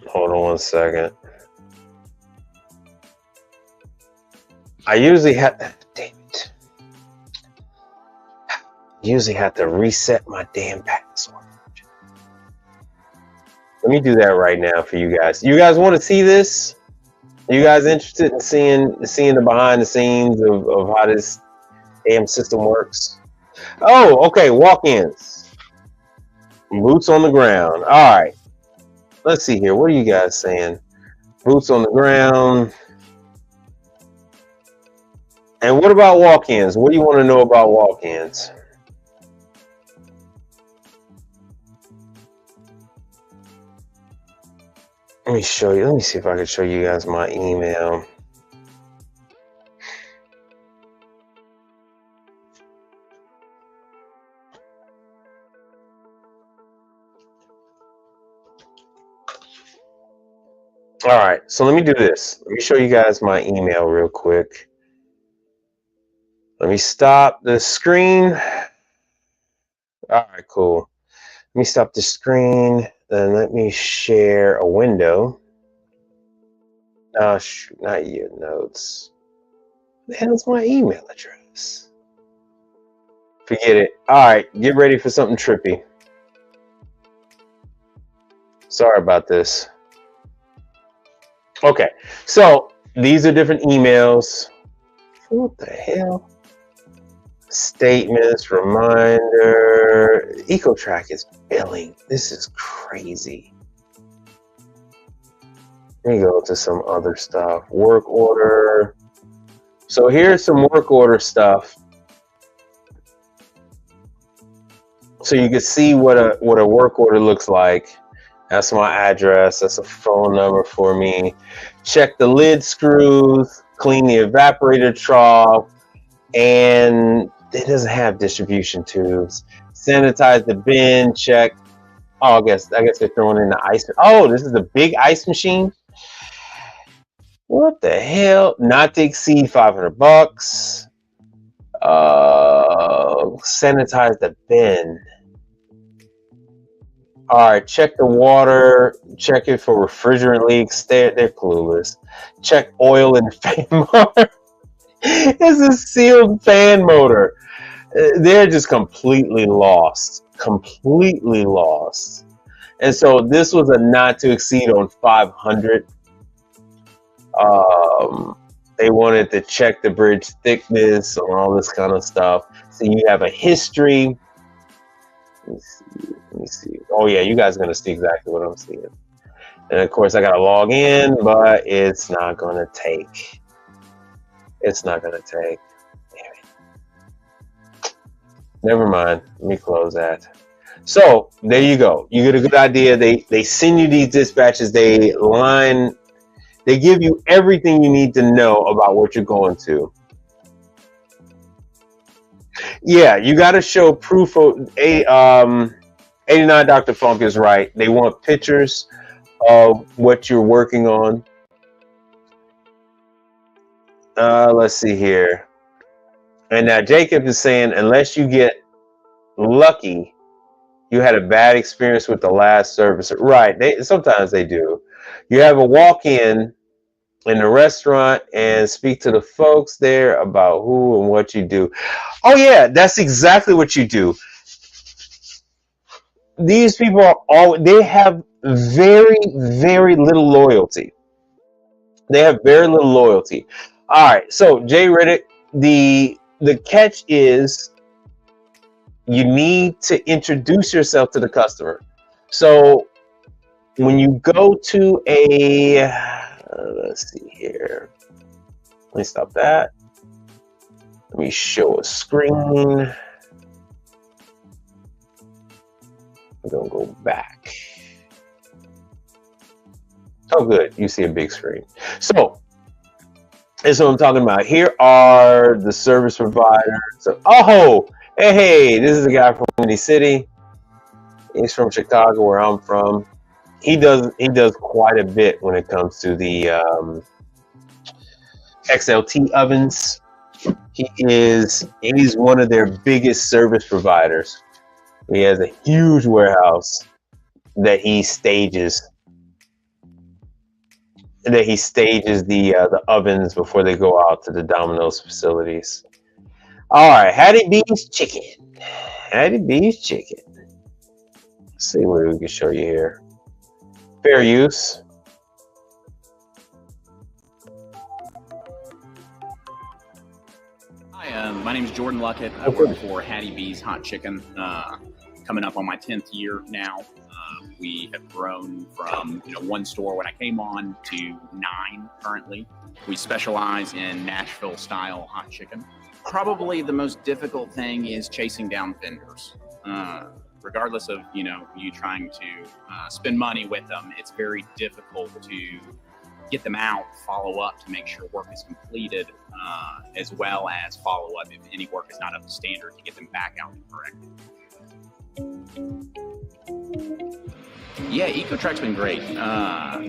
Hold on one second. I usually have, damn it. Usually have to reset my damn password. Let me do that right now for you guys. You guys want to see this? Are you guys interested in seeing the behind the scenes of how this damn system works? Oh, okay, walk-ins. Boots on the ground. All right. Let's see here. What are you guys saying? Boots on the ground. And what about walk-ins? What do you want to know about walk-ins? Let me show you. Let me see if I can show you guys my email. All right, so let me do this. Let me show you guys my email real quick. Let me stop the screen. All right, cool. Let me stop the screen. Then let me share a window. Oh, shoot, not your notes. What the hell's my email address? Forget it. All right, get ready for something trippy. Sorry about this. Okay, so these are different emails. What the hell? Statements, reminder. EcoTrack is billing. This is crazy. Let me go to some other stuff. Work order. So here's some work order stuff. So you can see what a work order looks like. That's my address. That's a phone number for me. Check the lid screws, clean the evaporator trough, and it doesn't have distribution tubes. Sanitize the bin, check. Oh, I guess they're throwing in the ice. Oh, this is a big ice machine. What the hell? Not to exceed $500. Sanitize the bin. All right, check the water. Check it for refrigerant leaks. They're clueless. Check oil and fan motor. It's a sealed fan motor. They're just completely lost. Completely lost. And so this was a not to exceed on 500. They wanted to check the bridge thickness and all this kind of stuff. So you have a history. Let me see. Oh yeah, you guys are gonna see exactly what I'm seeing. And of course I gotta log in, but it's not gonna take. It's not gonna take. Damn it. Never mind. Let me close that. So there you go. You get a good idea. They send you these dispatches. They give you everything you need to know about what you're going to. Yeah, you got to show proof of 89 Dr. Funk is right. They want pictures of what you're working on. Let's see here. And now Jacob is saying, unless you get lucky, you had a bad experience with the last service. Right. Sometimes they do. You have a walk-in in the restaurant and speak to the folks there about who and what you do. Oh yeah, that's exactly what you do. These people they have very, very little loyalty. They have very little loyalty. All right, so Jay Riddick, the catch is you need to introduce yourself to the customer. So when you go to let's see here. Let me stop that. Let me show a screen. I'm gonna go back. Oh, good. You see a big screen. So, that's what I'm talking about. Here are the service providers. So, oh, hey, this is a guy from Windy City. He's from Chicago, where I'm from. He does quite a bit when it comes to the XLT ovens. He's one of their biggest service providers. He has a huge warehouse that he stages the ovens before they go out to the Domino's facilities. All right, Hattie B's Chicken. Hattie B's Chicken. Let's see what we can show you here. Fair use. Hi, my name is Jordan Luckett. I work for Hattie B's Hot Chicken. Coming up on my 10th year now. We have grown from one store when I came on to 9 currently. We specialize in Nashville style hot chicken. Probably the most difficult thing is chasing down vendors. Regardless of you trying to spend money with them, it's very difficult to get them out, follow up to make sure work is completed, as well as follow up if any work is not up to standard to get them back out and corrected. Yeah, EcoTrack's been great.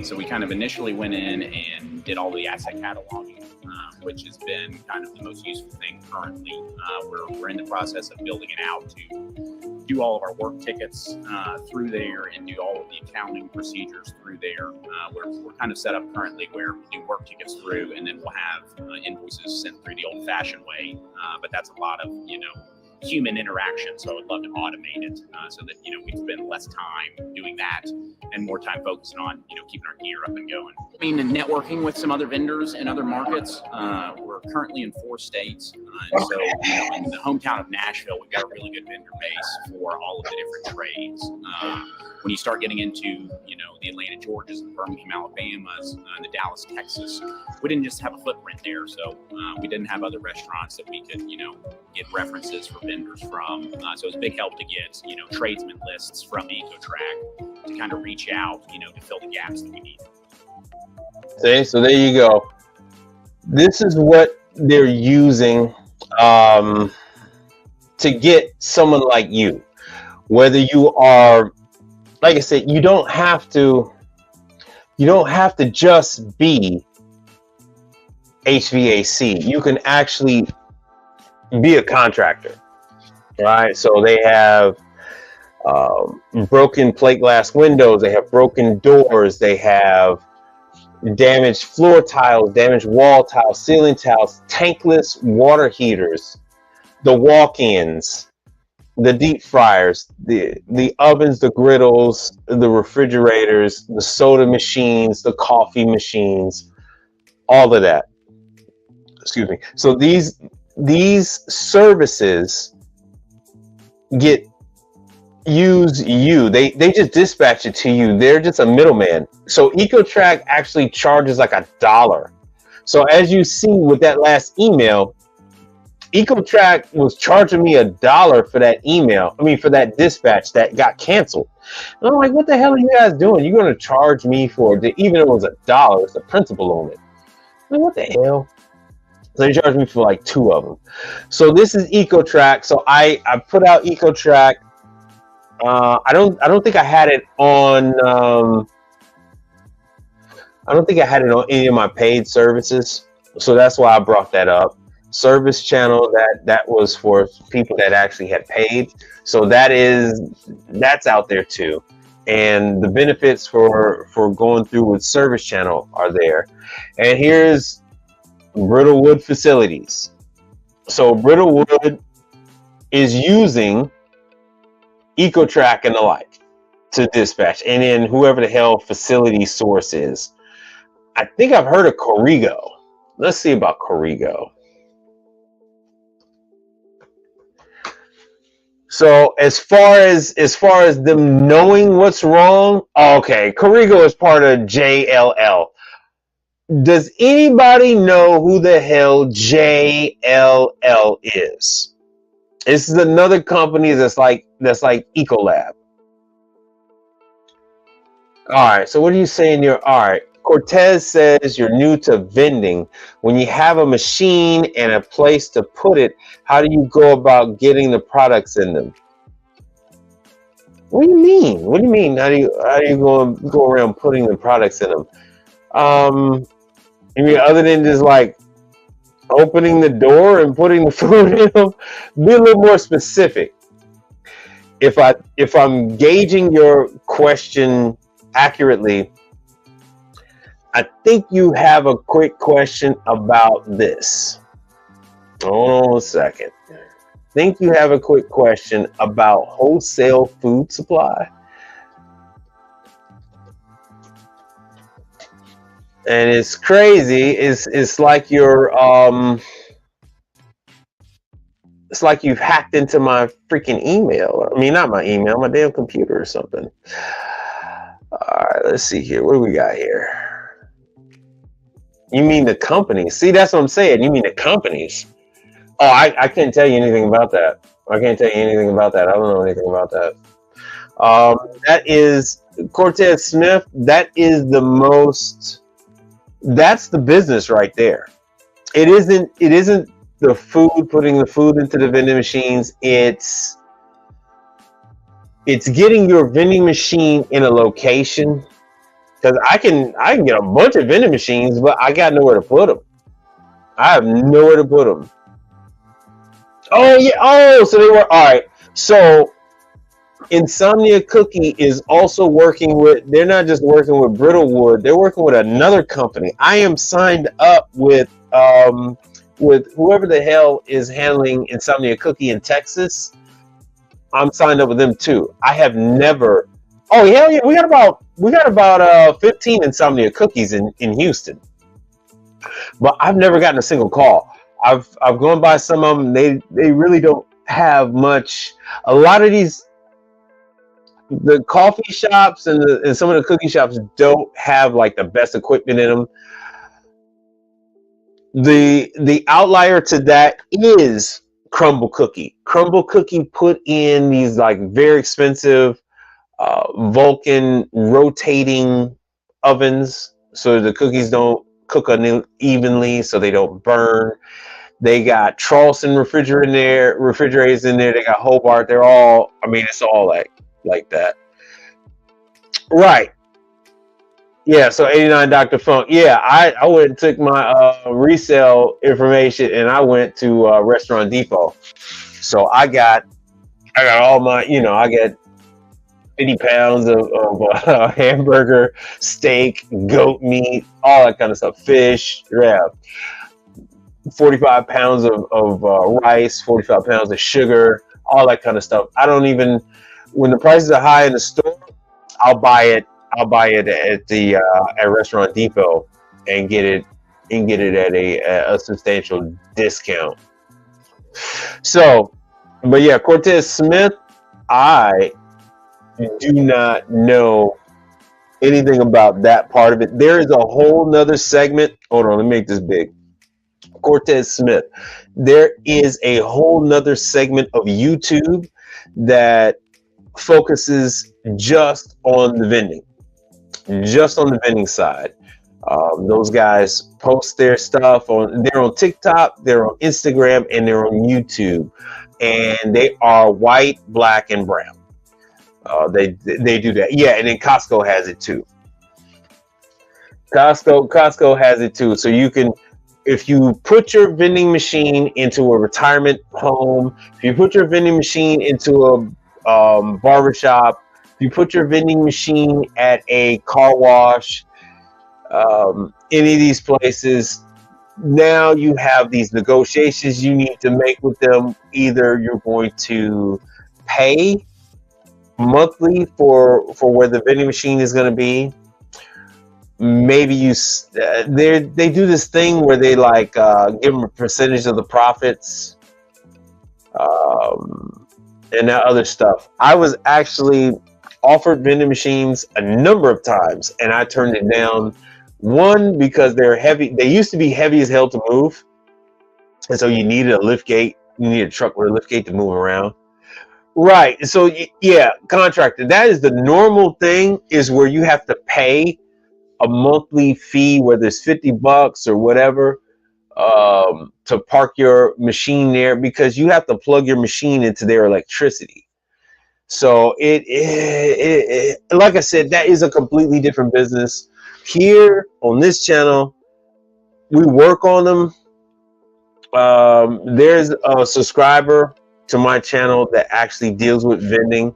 So we kind of initially went in and did all the asset cataloging, which has been kind of the most useful thing currently. We're in the process of building it out to do all of our work tickets through there and do all of the accounting procedures through there. We're kind of set up currently where we do work tickets through, and then we'll have invoices sent through the old-fashioned way. But that's a lot of human interaction, so I would love to automate it so that we spend less time doing that and more time focusing on keeping our gear up and going. I mean, networking with some other vendors in other markets. We're currently in 4 states, and so in the hometown of Nashville, we've got a really good vendor base for all of the different trades. When you start getting into the Atlanta, Georgias, and Birmingham, Alabamas, and the Dallas, Texas, we didn't just have a footprint there, so we didn't have other restaurants that we could get references for vendors from. So it was a big help to get tradesman lists from EcoTrack. to kind of reach out, to fill the gaps that we need. See, so there you go. This is what they're using to get someone like you. Whether you are, like I said, you don't have to just be HVAC. You can actually be a contractor, right? So they have broken plate glass windows, they have broken doors, they have damaged floor tiles, damaged wall tiles, ceiling tiles, tankless water heaters, the walk-ins, the deep fryers, the ovens, the griddles, the refrigerators, the soda machines, the coffee machines, all of that. Excuse me. So these services they just dispatch it to you. They're just a middleman. So EcoTrack actually charges like $1. So as you see with that last email, EcoTrack was charging me $1 for that email. I mean, for that dispatch that got canceled. And I'm like, what the hell are you guys doing? You're going to charge me for it, even though it was $1. It's the principal on it. I'm like, what the hell? So they charged me for like 2 of them. So this is EcoTrack. So I put out EcoTrack. I don't think I had it on. I don't think I had it on any of my paid services. So that's why I brought that up. Service channel that was for people that actually had paid. So that's out there too. And the benefits for going through with service channel are there. And here's Brittlewood Facilities. So Brittlewood is using EcoTrack and the like to dispatch, and then whoever the hell facility source is. I think I've heard of Corrigo. Let's see about Corrigo. So as far as them knowing what's wrong, okay, Corrigo is part of JLL. Does anybody know who the hell JLL is? This is another company that's like Ecolab. All right, so what are you saying here? All right, Cortez says you're new to vending. When you have a machine and a place to put it, how do you go about getting the products in them? What do you mean? What do you mean? How do you go around putting the products in them? You mean other than just like opening the door and putting the food in them? Be a little more specific. If I'm gauging your question accurately, I think you have a quick question about this. Hold on a second. I think you have a quick question about wholesale food supply. And it's crazy. It's like you're it's like you've hacked into my freaking email. I mean, not my email, my damn computer or something. All right, let's see here. What do we got here? You mean the companies? See, that's what I'm saying. You mean the companies? Oh, I can't tell you anything about that. I can't tell you anything about that. I don't know anything about that. That is Cortez Smith. That is the most. That's the business right there. It isn't the food, putting the food into the vending machines. It's getting your vending machine in a location, because I can get a bunch of vending machines, but I got nowhere to put them. I have nowhere to put them. Oh yeah. Oh, so they were all right. So Insomnia Cookie is also working with. They're not just working with Brittlewood. They're working with another company. I am signed up with whoever the hell is handling Insomnia Cookie in Texas. I'm signed up with them too. I have never. Oh hell yeah, we got about 15 Insomnia Cookies in Houston, but I've never gotten a single call. I've gone by some of them. They really don't have much. A lot of the coffee shops and some of the cookie shops don't have like the best equipment in them. The outlier to that is Crumble Cookie. Crumble Cookie put in these like very expensive Vulcan rotating ovens so the cookies don't cook unevenly, so they don't burn. They got Charleston refrigerators in there. They got Hobart. They're all, I mean, it's all like that. Right. Yeah, so 89 Dr. Funk. Yeah, I went and took my resale information and I went to Restaurant Depot. So I got all my, I got 50 pounds of hamburger, steak, goat meat, all that kind of stuff, fish, yeah, 45 pounds of rice, 45 pounds of sugar, all that kind of stuff. I don't even, when the prices are high in the store, I'll buy it. I'll buy it at the at Restaurant Depot and get it at a substantial discount. So, but yeah, Cortez Smith, I do not know anything about that part of it. There is a whole nother segment. Hold on, let me make this big. Cortez Smith. There is a whole nother segment of YouTube that focuses just on the vending, side. Those guys post their stuff they're on TikTok, they're on Instagram, and they're on YouTube, and they are white, black, and brown. They do that. Yeah, and then Costco has it too. Costco has it too. So you can, if you put your vending machine into a retirement home, if you put your vending machine into a barbershop, if you put your vending machine at a car wash, any of these places, now you have these negotiations you need to make with them. Either you're going to pay monthly for where the vending machine is going to be. Maybe they do this thing where they like give them a percentage of the profits, and that other stuff. I was actually offered vending machines a number of times, and I turned it down. One, because they're heavy. They used to be heavy as hell to move, and so you needed a lift gate. You need a truck with a lift gate to move around. Right. So yeah, contractor. That is the normal thing. Is where you have to pay a monthly fee, whether it's $50 or whatever, to park your machine there, because you have to plug your machine into their electricity. So it like I said, that is a completely different business. Here on this channel, we work on them. There's a subscriber to my channel that actually deals with vending,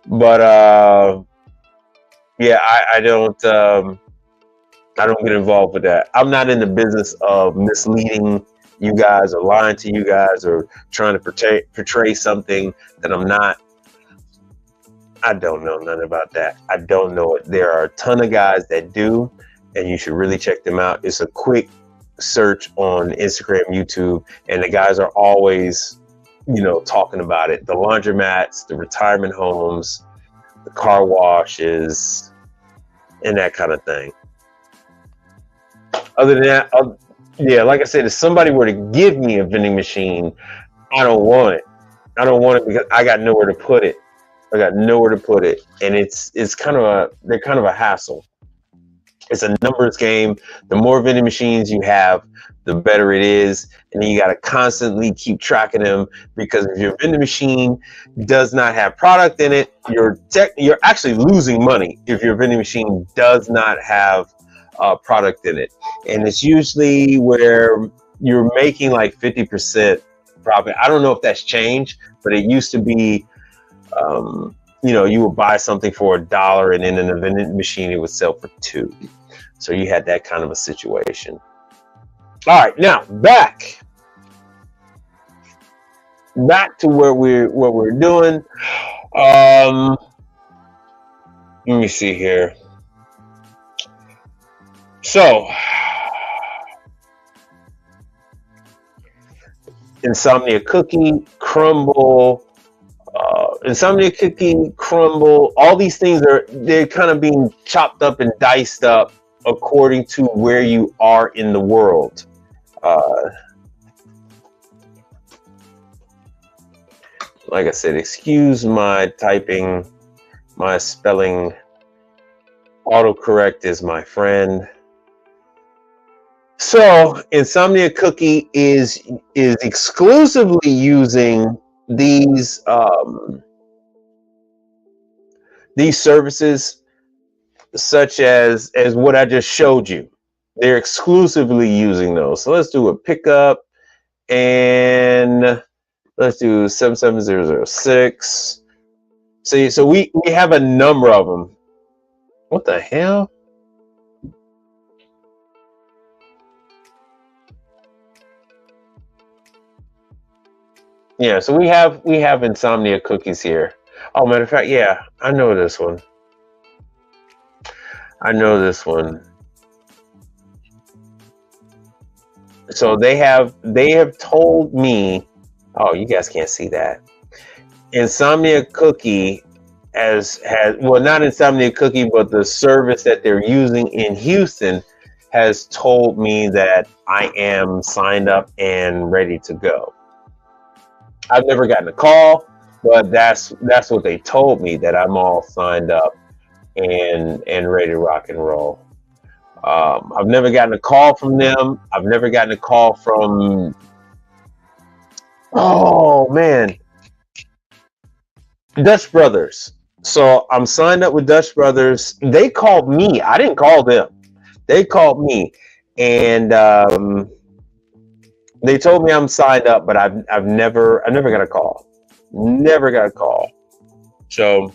but yeah, I don't get involved with that. I'm not in the business of misleading you guys or lying to you guys or trying to portray something that I'm not. I don't know nothing about that. I don't know it. There are a ton of guys that do, and you should really check them out. It's a quick search on Instagram, YouTube, and the guys are always, talking about it. The laundromats, the retirement homes, the car washes, and that kind of thing. Other than that, yeah, like I said, if somebody were to give me a vending machine, I don't want it. I don't want it because I got nowhere to put it. And they're kind of a hassle. It's a numbers game. The more vending machines you have, the better it is. And then you got to constantly keep track of them, because if your vending machine does not have product in it, you're actually losing money if your vending machine does not have product in it. And it's usually where you're making like 50% profit. I don't know if that's changed, but it used to be, you would buy something for $1, and then in the vending machine it would sell for $2. So you had that kind of a situation. All right, now back to what we're doing. Let me see here. So, Insomnia Cookie, Crumble, all these things they're kind of being chopped up and diced up according to where you are in the world. Like I said, excuse my typing My spelling autocorrect is my friend. So Insomnia Cookie is exclusively using these services, such as what I just showed you. They're exclusively using those. So let's do a pickup, and let's do 77006. See, so we have a number of them. What the hell? Yeah, so we have Insomnia Cookies here. Oh, matter of fact, yeah, I know this one. I know this one. So they have told me, oh, you guys can't see that. Insomnia Cookie has well, not Insomnia Cookie, but the service that they're using in Houston has told me that I am signed up and ready to go. I've never gotten a call, but that's what they told me, that I'm all signed up and ready to rock and roll. I've never gotten a call from them. I've never gotten a call from, oh man, Dutch Brothers. So I'm signed up with Dutch Brothers. They called me. I didn't call them. They called me, and they told me I'm signed up, but I've never got a call. Never got a call. So,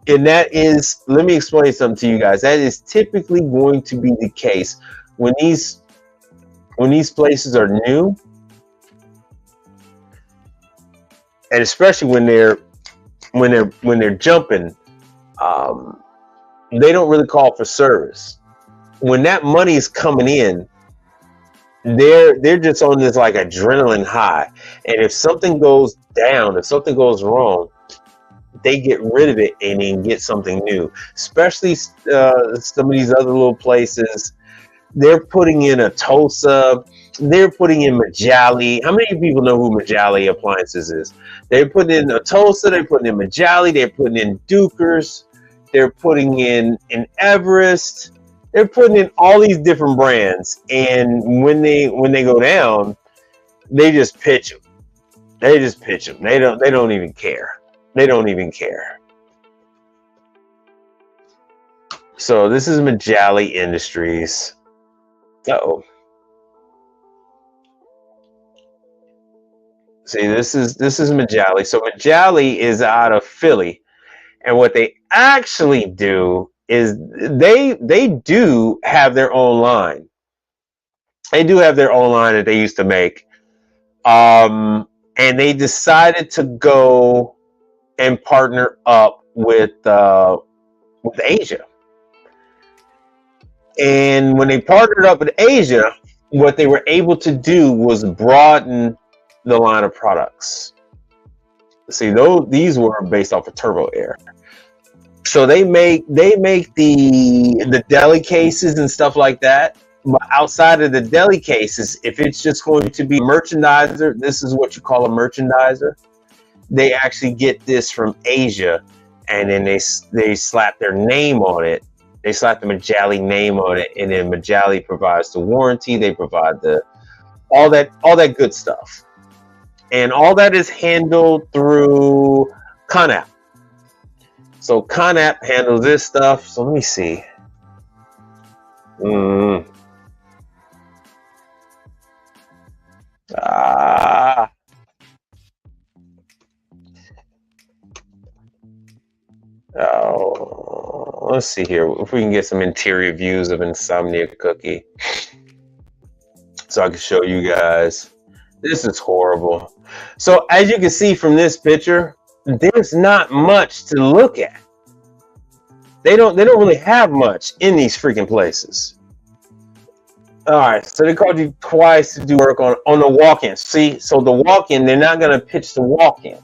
and that is, let me explain something to you guys. That is typically going to be the case when these places are new, and especially when they're jumping. They don't really call for service. When that money is coming in, they're just on this like adrenaline high, and if something goes down, if something goes wrong, they get rid of it and then get something new. Especially some of these other little places, they're putting in a Tulsa, they're putting in Majali. How many people know who Majali Appliances is? They're putting in a Tulsa, they're putting in Majali, they're putting in Dukers, they're putting in Everest. They're putting in all these different brands, and when they go down, they just pitch them. They just pitch them. They don't even care. They don't even care. So this is Majali Industries. Uh-oh. See, this is Majali. So Majali is out of Philly, and what they actually do is they do have their own line. They do have their own line that they used to make, and they decided to go and partner up with Asia. And when they partnered up with Asia, what they were able to do was broaden the line of products. See, these were based off of Turbo Air. So they make the deli cases and stuff like that. But outside of the deli cases, if it's just going to be a merchandiser, this is what you call a merchandiser. They actually get this from Asia, and then they slap their name on it. They slap the Majali name on it, and then Majali provides the warranty. They provide all that good stuff, and all that is handled through Conap. So Conap handles this stuff. So let me see. Oh, let's see here if we can get some interior views of Insomnia Cookie, so I can show you guys. This is horrible. So as you can see from this picture, there's not much to look at. They don't really have much in these freaking places. All right, so they called you twice to do work on the walk-in. See, so the walk-in, they're not gonna pitch the walk-in.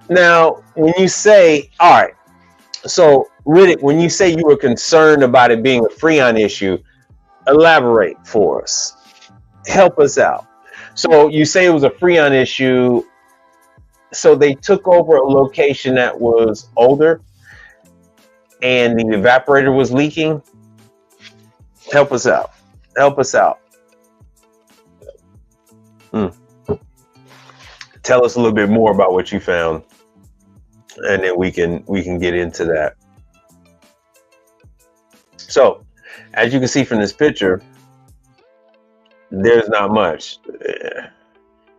Now, when you say, all right, so Riddick, when you say you were concerned about it being a Freon issue, elaborate for us. Help us out. So you say it was a Freon issue. So they took over a location that was older and the evaporator was leaking. Help us out. Help us out. Tell us a little bit more about what you found, and then we can get into that. So, as you can see from this picture, there's not much.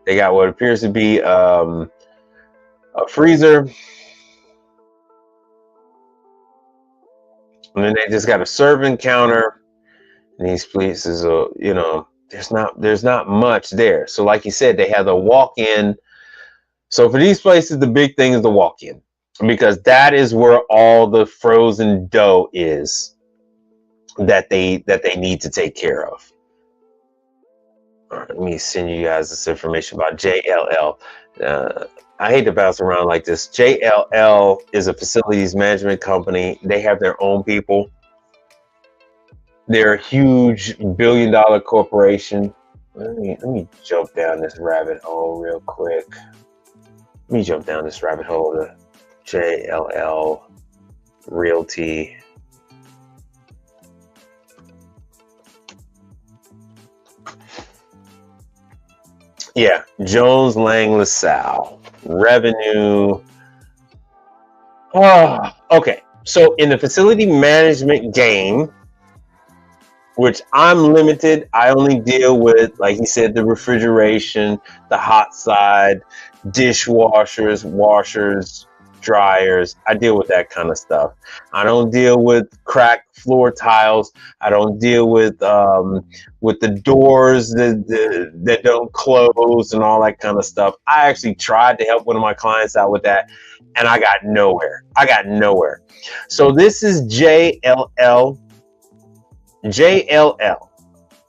They got what appears to be a freezer, and then they just got a serving counter. And these places, you know, there's not much there. So, like you said, they have the walk-in. So for these places, the big thing is the walk-in, because that is where all the frozen dough is that they need to take care of. All right, let me send you guys this information about JLL. I hate to bounce around like this. JLL is a facilities management company. They have their own people. They're a huge billion-dollar corporation. Let me jump down this rabbit hole real quick. Let me jump down this rabbit hole to JLL Realty. Yeah, Jones Lang LaSalle. Revenue. Oh, okay. So in the facility management game, which I'm limited, I only deal with, like he said, the refrigeration, the hot side, dishwashers, washers, dryers. I deal with that kind of stuff. I don't deal with cracked floor tiles. I don't deal with the doors that don't close and all that kind of stuff. I actually tried to help one of my clients out with that, and I got nowhere. So this is JLL.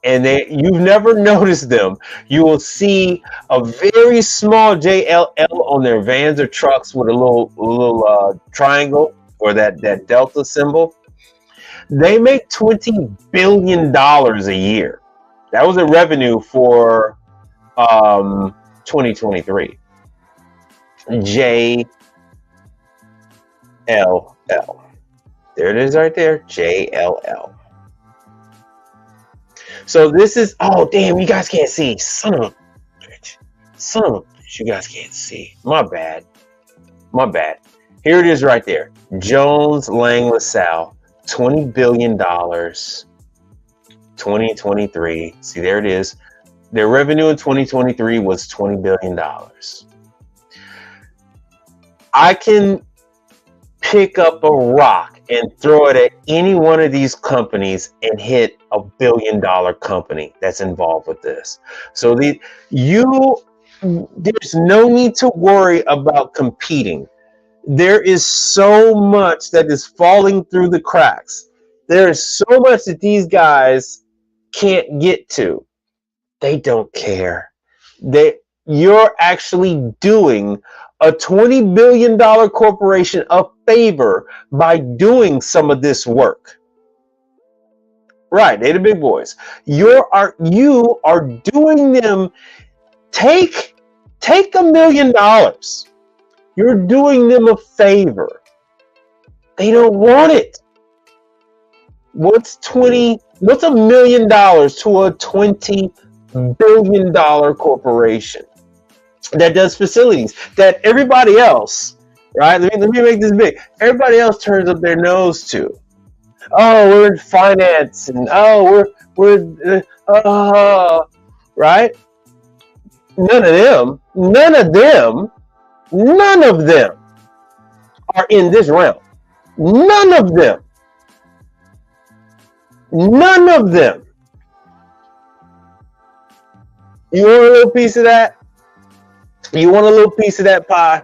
And you've never noticed them. You will see a very small JLL on their vans or trucks with a little triangle or that delta symbol. They make $20 billion a year. That was the revenue for 2023. JLL. There it is right there. JLL. So this is, oh damn, you guys can't see. Son of a bitch, you guys can't see. My bad. Here it is right there. Jones Lang LaSalle, $20 billion, 2023. See, there it is. Their revenue in 2023 was $20 billion. I can pick up a rock and throw it at any one of these companies and hit a $1 billion company that's involved with this. So there's no need to worry about competing. There is so much that is falling through the cracks. There is so much that these guys can't get to. They don't care. You're actually doing a $20 billion corporation a favor by doing some of this work. Right, they're the big boys. You are doing them. Take $1 million. You're doing them a favor. They don't want it. What's $1 million to a $20 billion corporation that does facilities that everybody else, right? Let me make this big. Everybody else turns up their nose to. Oh, we're in finance, and we're right? None of them are in this realm. None of them. You want a little piece of that? You want a little piece of that pie?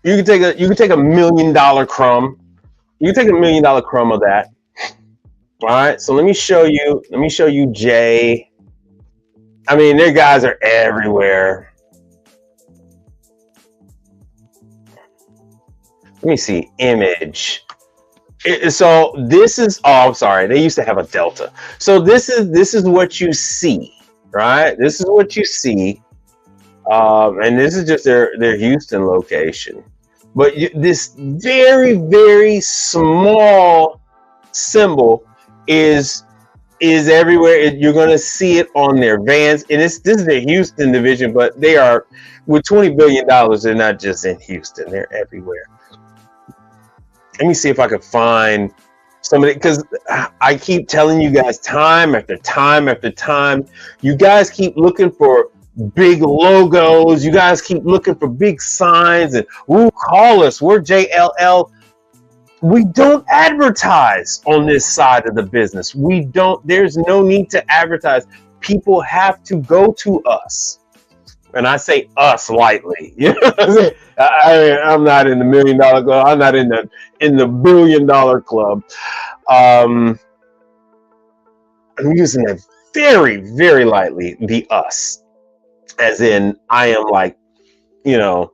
You can take a $1 million crumb. You can take a $1 million crumb of that. All right. So let me show you Jay. I mean, their guys are everywhere. Let me see image. So this is, I'm sorry, they used to have a delta. So this is what you see, right? This is what you see. And this is just their Houston location. But this very, very small symbol is everywhere. You're going to see it on their vans, and this is the Houston division, but they are, with $20 billion, they're not just in Houston, they're everywhere. Let me see if I can find somebody, because I keep telling you guys time after time after time, you guys keep looking for big logos, you guys keep looking for big signs, and call us, we're JLL. We don't advertise on this side of the business. We don't, there's no need to advertise. People have to go to us. And I say us lightly. You know what I'm saying? I'm not in the $1 million club. I'm not in the $1 billion club. I'm using it very, very lightly, the us. As in, I am like, you know,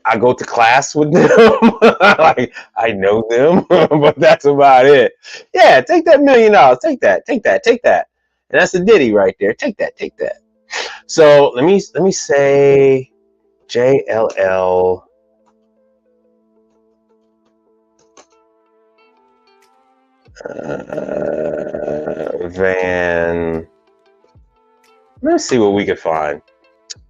I go to class with them. Like, I know them, but that's about it. Yeah, take that $1 million. Take that. And that's a ditty right there. Take that. So let me say JLL van. Let's see what we can find.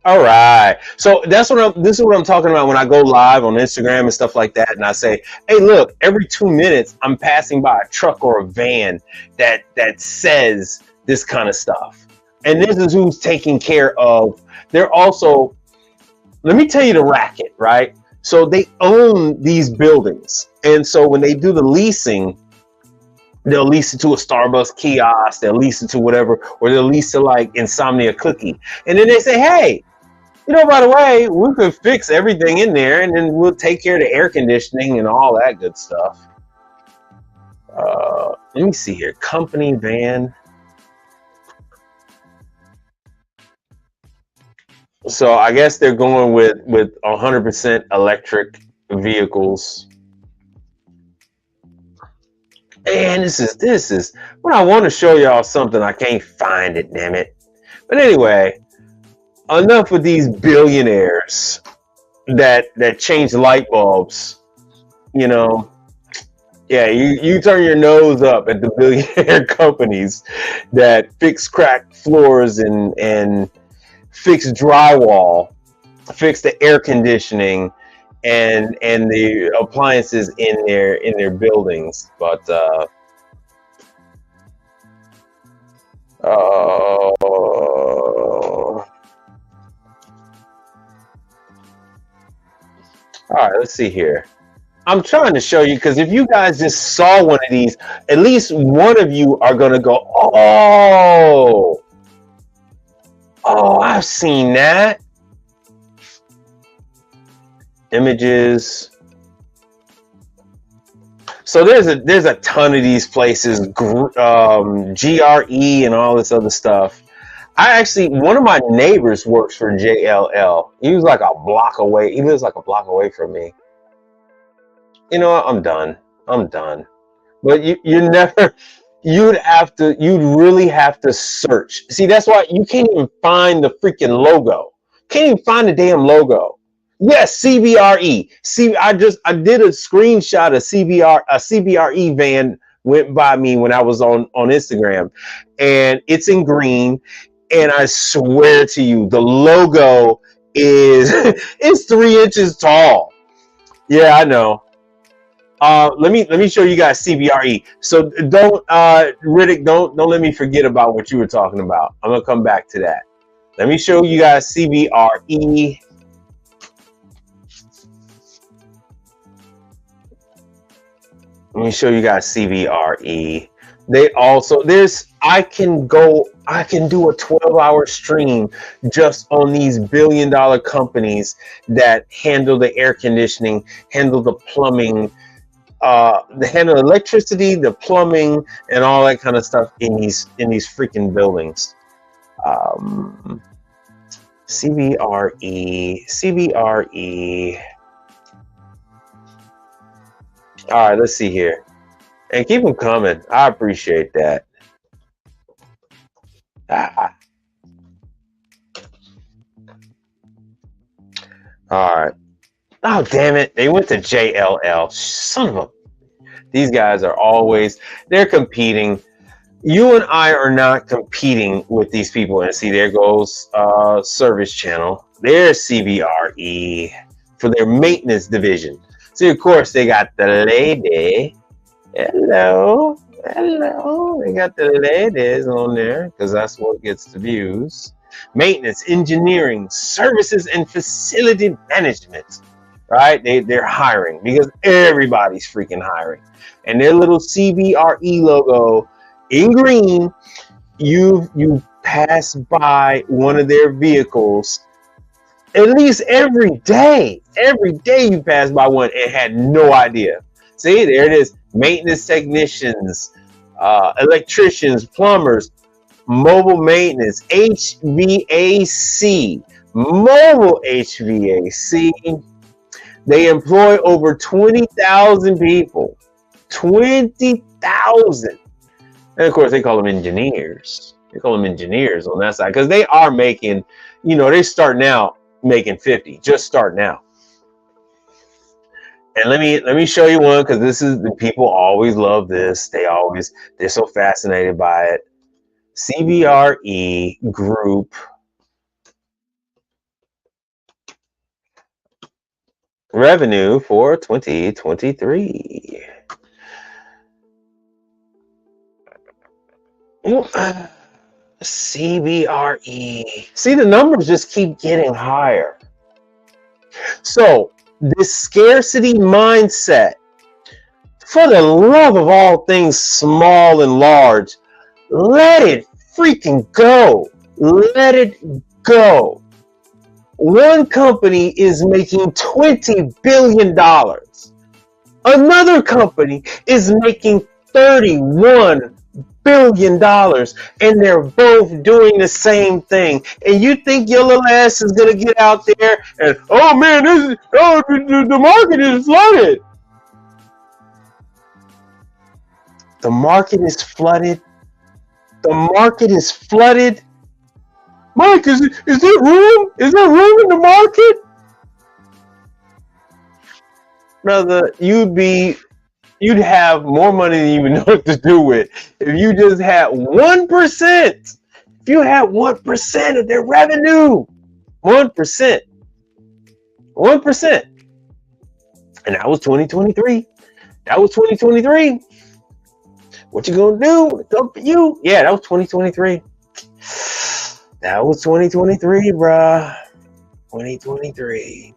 All right. So this is what I'm talking about when I go live on Instagram and stuff like that. And I say, hey, look, every 2 minutes I'm passing by a truck or a van that says this kind of stuff. And this is who's taking care of. They're also, let me tell you the racket, right? So they own these buildings. And so when they do the leasing, they'll lease it to a Starbucks kiosk, they'll lease it to whatever, or they'll lease it like Insomnia Cookie. And then they say, hey, you know, by the way, we could fix everything in there, and then we'll take care of the air conditioning and all that good stuff. Let me see here. Company van. So I guess they're going with 100% electric vehicles. And this is when I want to show y'all something, I can't find it, damn it. But anyway, enough with these billionaires that change light bulbs. You know, yeah, you turn your nose up at the billionaire companies that fix cracked floors and fix drywall, fix the air conditioning and the appliances in their buildings. But all right, let's see here. I'm trying to show you, because if you guys just saw one of these, at least one of you are gonna go, oh, I've seen that. Images. So there's a ton of these places, GRE and all this other stuff. One of my neighbors works for JLL. He was like a block away. He lives like a block away from me. You know what? I'm done. But you'd really have to search. See, that's why you can't even find the freaking logo. Can't even find the damn logo. Yes, CBRE. See, I did a screenshot of a CBRE van went by me when I was on Instagram, and it's in green. And I swear to you, the logo is it's 3 inches tall. Yeah, I know. Let me show you guys CBRE. So don't Riddick, don't let me forget about what you were talking about. I'm gonna come back to that. Let me show you guys CBRE. Let me show you guys CBRE. They also, I can do a 12-hour stream just on these billion-dollar companies that handle the air conditioning, handle the plumbing, they handle electricity, the plumbing, and all that kind of stuff in these freaking buildings. CBRE. All right, let's see here. And keep them coming. I appreciate that. All right. Oh, damn it. They went to JLL. Son of a. These guys are always, they're competing. You and I are not competing with these people. And see, there goes Service Channel. There's CBRE for their maintenance division. See, of course, they got the lady. Hello. Hello. They got the ladies on there because that's what gets the views. Maintenance, engineering, services, and facility management. Right? They're hiring because everybody's freaking hiring. And their little CBRE logo in green, you pass by one of their vehicles at least every day. Every day you pass by one and had no idea. See, there it is. Maintenance technicians, electricians, plumbers, mobile maintenance, HVAC, mobile HVAC. They employ over 20,000 people. 20,000. And of course, they call them engineers. They call them engineers on that side because they are making, they're starting out making 50, just starting out. And let me show you one because this is the people always love this. They're so fascinated by it. CBRE Group revenue for 2023. CBRE. See, the numbers just keep getting higher. So this scarcity mindset, for the love of all things small and large, let it freaking go. Let it go. One company is making $20 billion. Another company is making $31 billion, and they're both doing the same thing. And you think your little ass is gonna get out there and oh man, the market is flooded. The market is flooded. The market is flooded. Mike, is there room? Is there room in the market? Brother, you'd have more money than you even know what to do with if you just had 1%. If you had 1% of their revenue, 1%, 1%, and that was 2023. That was 2023. What you gonna do? It's up to you. Yeah, that was 2023. That was 2023, bruh. 2023.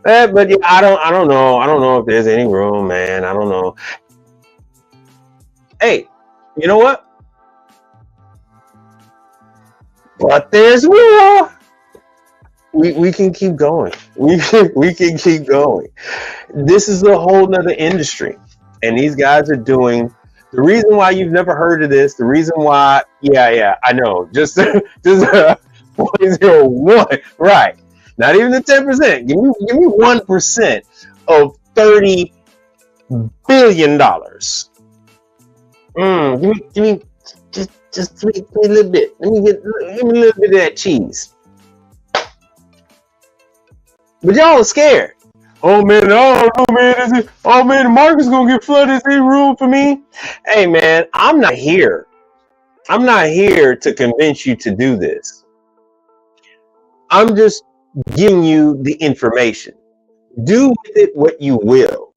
But yeah, I don't know. I don't know if there's any room, man. I don't know. Hey, you know what? But there's more. We can keep going. We can keep going. This is a whole nother industry, and these guys are doing. The reason why you've never heard of this, the reason why, yeah, I know, just 0.01, right? Not even the 10%. Give me 1% of $30 billion. Give me just give me a little bit. Give me a little bit of that cheese. But y'all are scared. Oh man, oh man, the market's gonna get flooded. Is there room for me? Hey man, I'm not here. I'm not here to convince you to do this. I'm just giving you the information. Do with it what you will,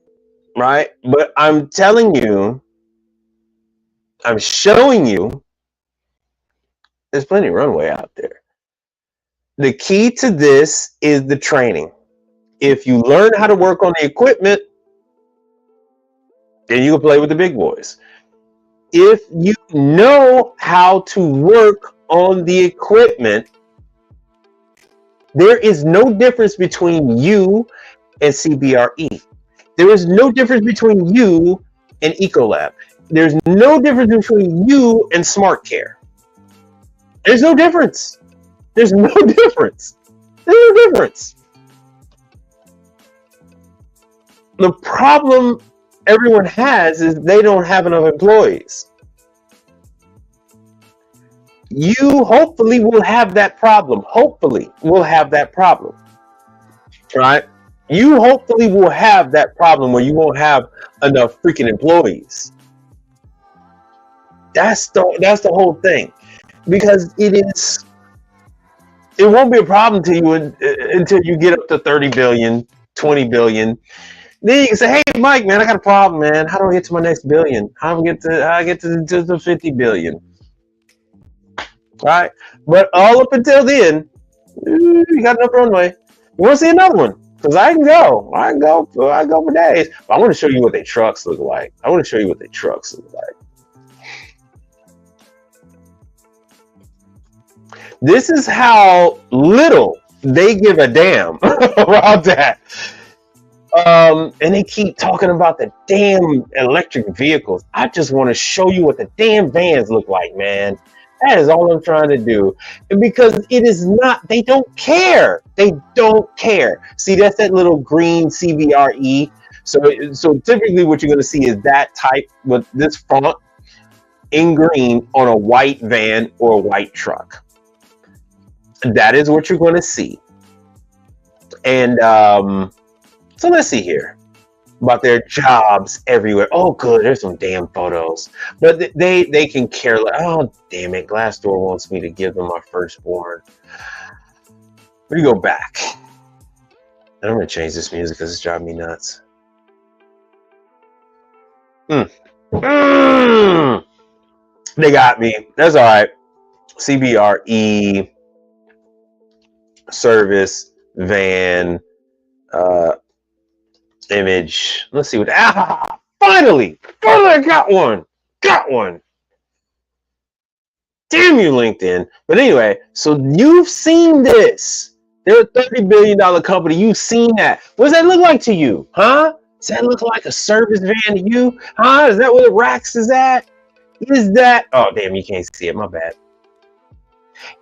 right? But I'm telling you, I'm showing you, there's plenty of runway out there. The key to this is the training. If you learn how to work on the equipment, then you can play with the big boys. If you know how to work on the equipment, there is no difference between you and CBRE. There is no difference between you and Ecolab. There's no difference between you and SmartCare. There's no difference. There's no difference. There's no difference. The problem everyone has is they don't have enough employees. You hopefully will have that problem. Hopefully will have that problem. right? You hopefully will have that problem where you won't have enough freaking employees. That's the whole thing, because it won't be a problem to you until you get up to 30 billion, 20 billion. Then you can say, hey, Mike, man, I got a problem, man. How do I get to my next billion? How do I get to the 50 billion? Right? But all up until then, you got enough runway. You want to see another one? Because I can go for days. But I want to show you what their trucks look like. This is how little they give a damn about that. And they keep talking about the damn electric vehicles. I just want to show you what the damn vans look like, man. That is all I'm trying to do. And because it is not, they don't care. They don't care. See, that's that little green CBRE. So typically what you're going to see is that type with this font in green on a white van or a white truck. That is what you're going to see. And so let's see here about their jobs everywhere. Oh, good. There's some damn photos. But they can care less. Oh, damn it. Glassdoor wants me to give them my firstborn. Let me go back. I'm going to change this music because it's driving me nuts. They got me. That's all right. CBRE, service, van, image. Let's see what. Finally I got one. Damn you, LinkedIn. But anyway, so you've seen this. They're a $30 billion company. You've seen that. What does that look like to you? Huh? Does that look like a service van to you? Huh? Is that where the racks is at? Is that? Oh, damn, you can't see it. My bad.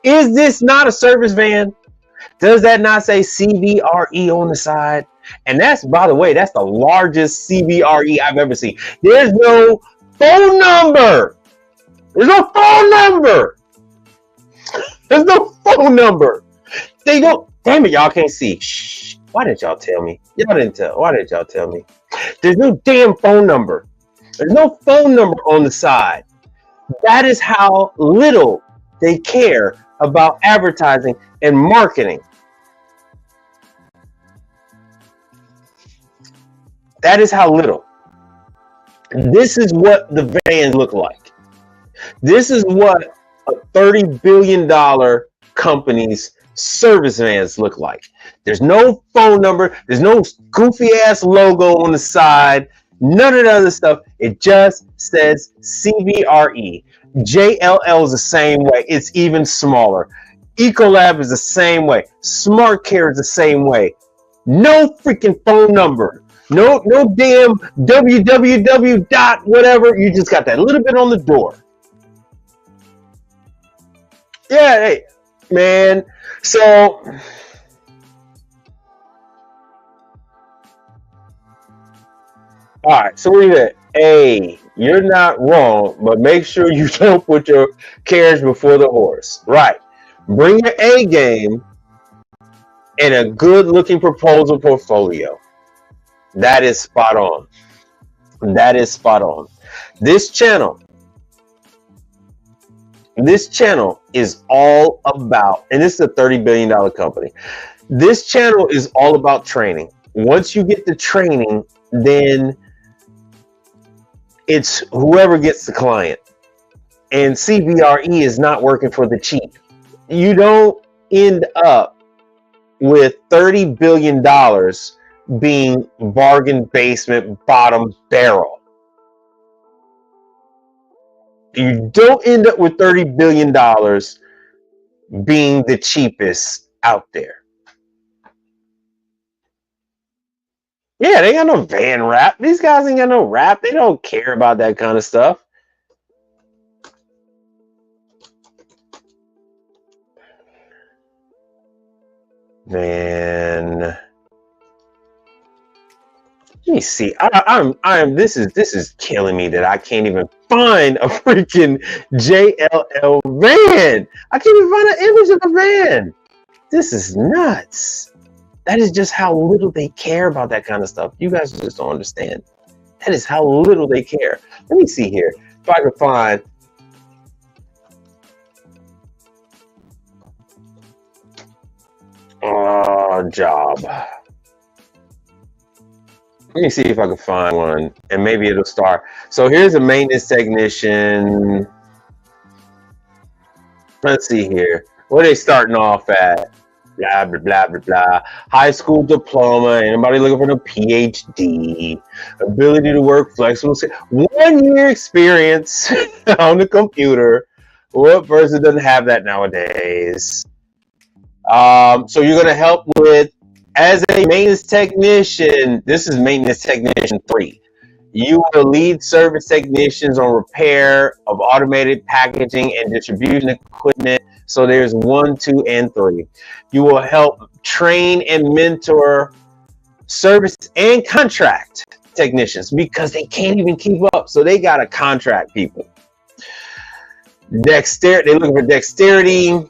Is this not a service van? Does that not say CBRE on the side? And that's, by the way, that's the largest CBRE I've ever seen. There's no phone number. There's no phone number. They don't. Damn it, y'all can't see. Shh. Why didn't y'all tell me? Why didn't y'all tell me? There's no damn phone number. There's no phone number on the side. That is how little they care about advertising and marketing. That is how little. This is what the vans look like. This is what a $30 billion company's service vans look like. There's no phone number. There's no goofy ass logo on the side. None of the other stuff. It just says CBRE. JLL is the same way. It's even smaller. Ecolab is the same way. Smart Care is the same way. No freaking phone number. No damn www dot whatever. You just got that little bit on the door. Yeah, hey, man. So all right, so what do you think? Hey, you're not wrong, but make sure you don't put your carriage before the horse. Right. Bring your A game and a good looking proposal portfolio. That is spot on. This channel is all about, and this is a $30 billion company. This channel is all about training. Once you get the training, then it's whoever gets the client. And CBRE is not working for the cheap. You don't end up with $30 billion being bargain basement bottom barrel. You don't end up with $30 billion being the cheapest out there. Yeah, they ain't got no van rap. These guys ain't got no rap. They don't care about that kind of stuff. Man, let me see. This is killing me that I can't even find a freaking JLL van. I can't even find an image of a van. This is nuts. That is just how little they care about that kind of stuff. You guys just don't understand. That is how little they care. Let me see here if I can find. Job. Let me see if I can find one, and maybe it'll start. So here's a maintenance technician. Let's see here. What are they starting off at? Blah, blah, blah, blah, blah. High school diploma. Anybody looking for a PhD? Ability to work flexible. 1 year experience on the computer. What person doesn't have that nowadays? So you're going to help with, as a maintenance technician, this is maintenance technician 3. You will lead service technicians on repair of automated packaging and distribution equipment. So there's 1, 2, and 3. You will help train and mentor service and contract technicians because they can't even keep up. So they got to contract people. Dexterity, they're looking for dexterity.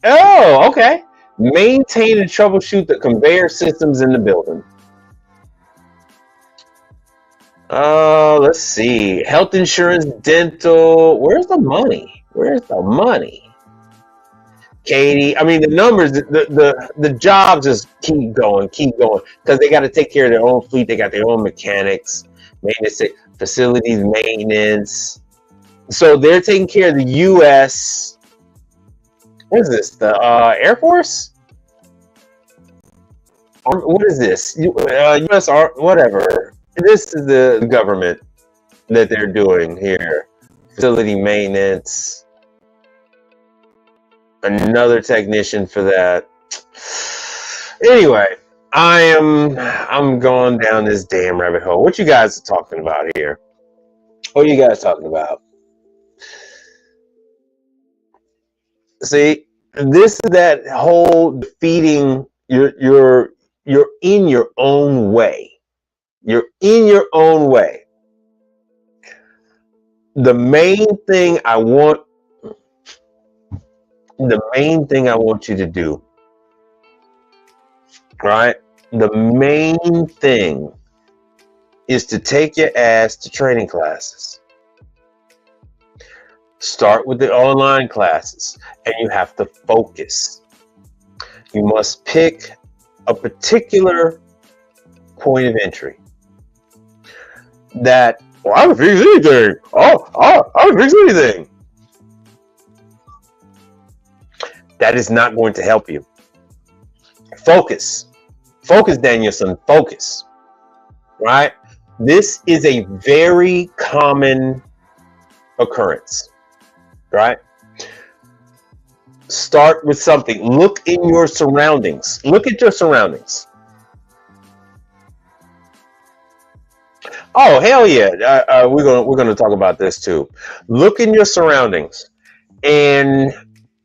Oh, okay. Maintain and troubleshoot the conveyor systems in the building. Let's see. Health insurance, dental. Where's the money? Where's the money? Katie, I mean the numbers, the jobs just keep going, because they got to take care of their own fleet. They got their own mechanics, maintenance, facilities maintenance. So they're taking care of the U.S. What is this? The Air Force? What is this? U.S. Whatever. This is the government that they're doing here. Facility maintenance. Another technician for that. Anyway, I'm going down this damn rabbit hole. What you guys are talking about here? What are you guys talking about? See, this is that whole defeating. You're in your own way. You're in your own way. The main thing I want you to do, right? The main thing is to take your ass to training classes. Start with the online classes, and you have to focus. You must pick a particular point of entry. That, well, I can fix anything. I can fix anything. That is not going to help you. Focus. Focus, Danielson. Focus. Right? This is a very common occurrence. Right? Start with something. Look in your surroundings. Look at your surroundings. Oh, hell yeah. We're gonna talk about this too. Look in your surroundings, and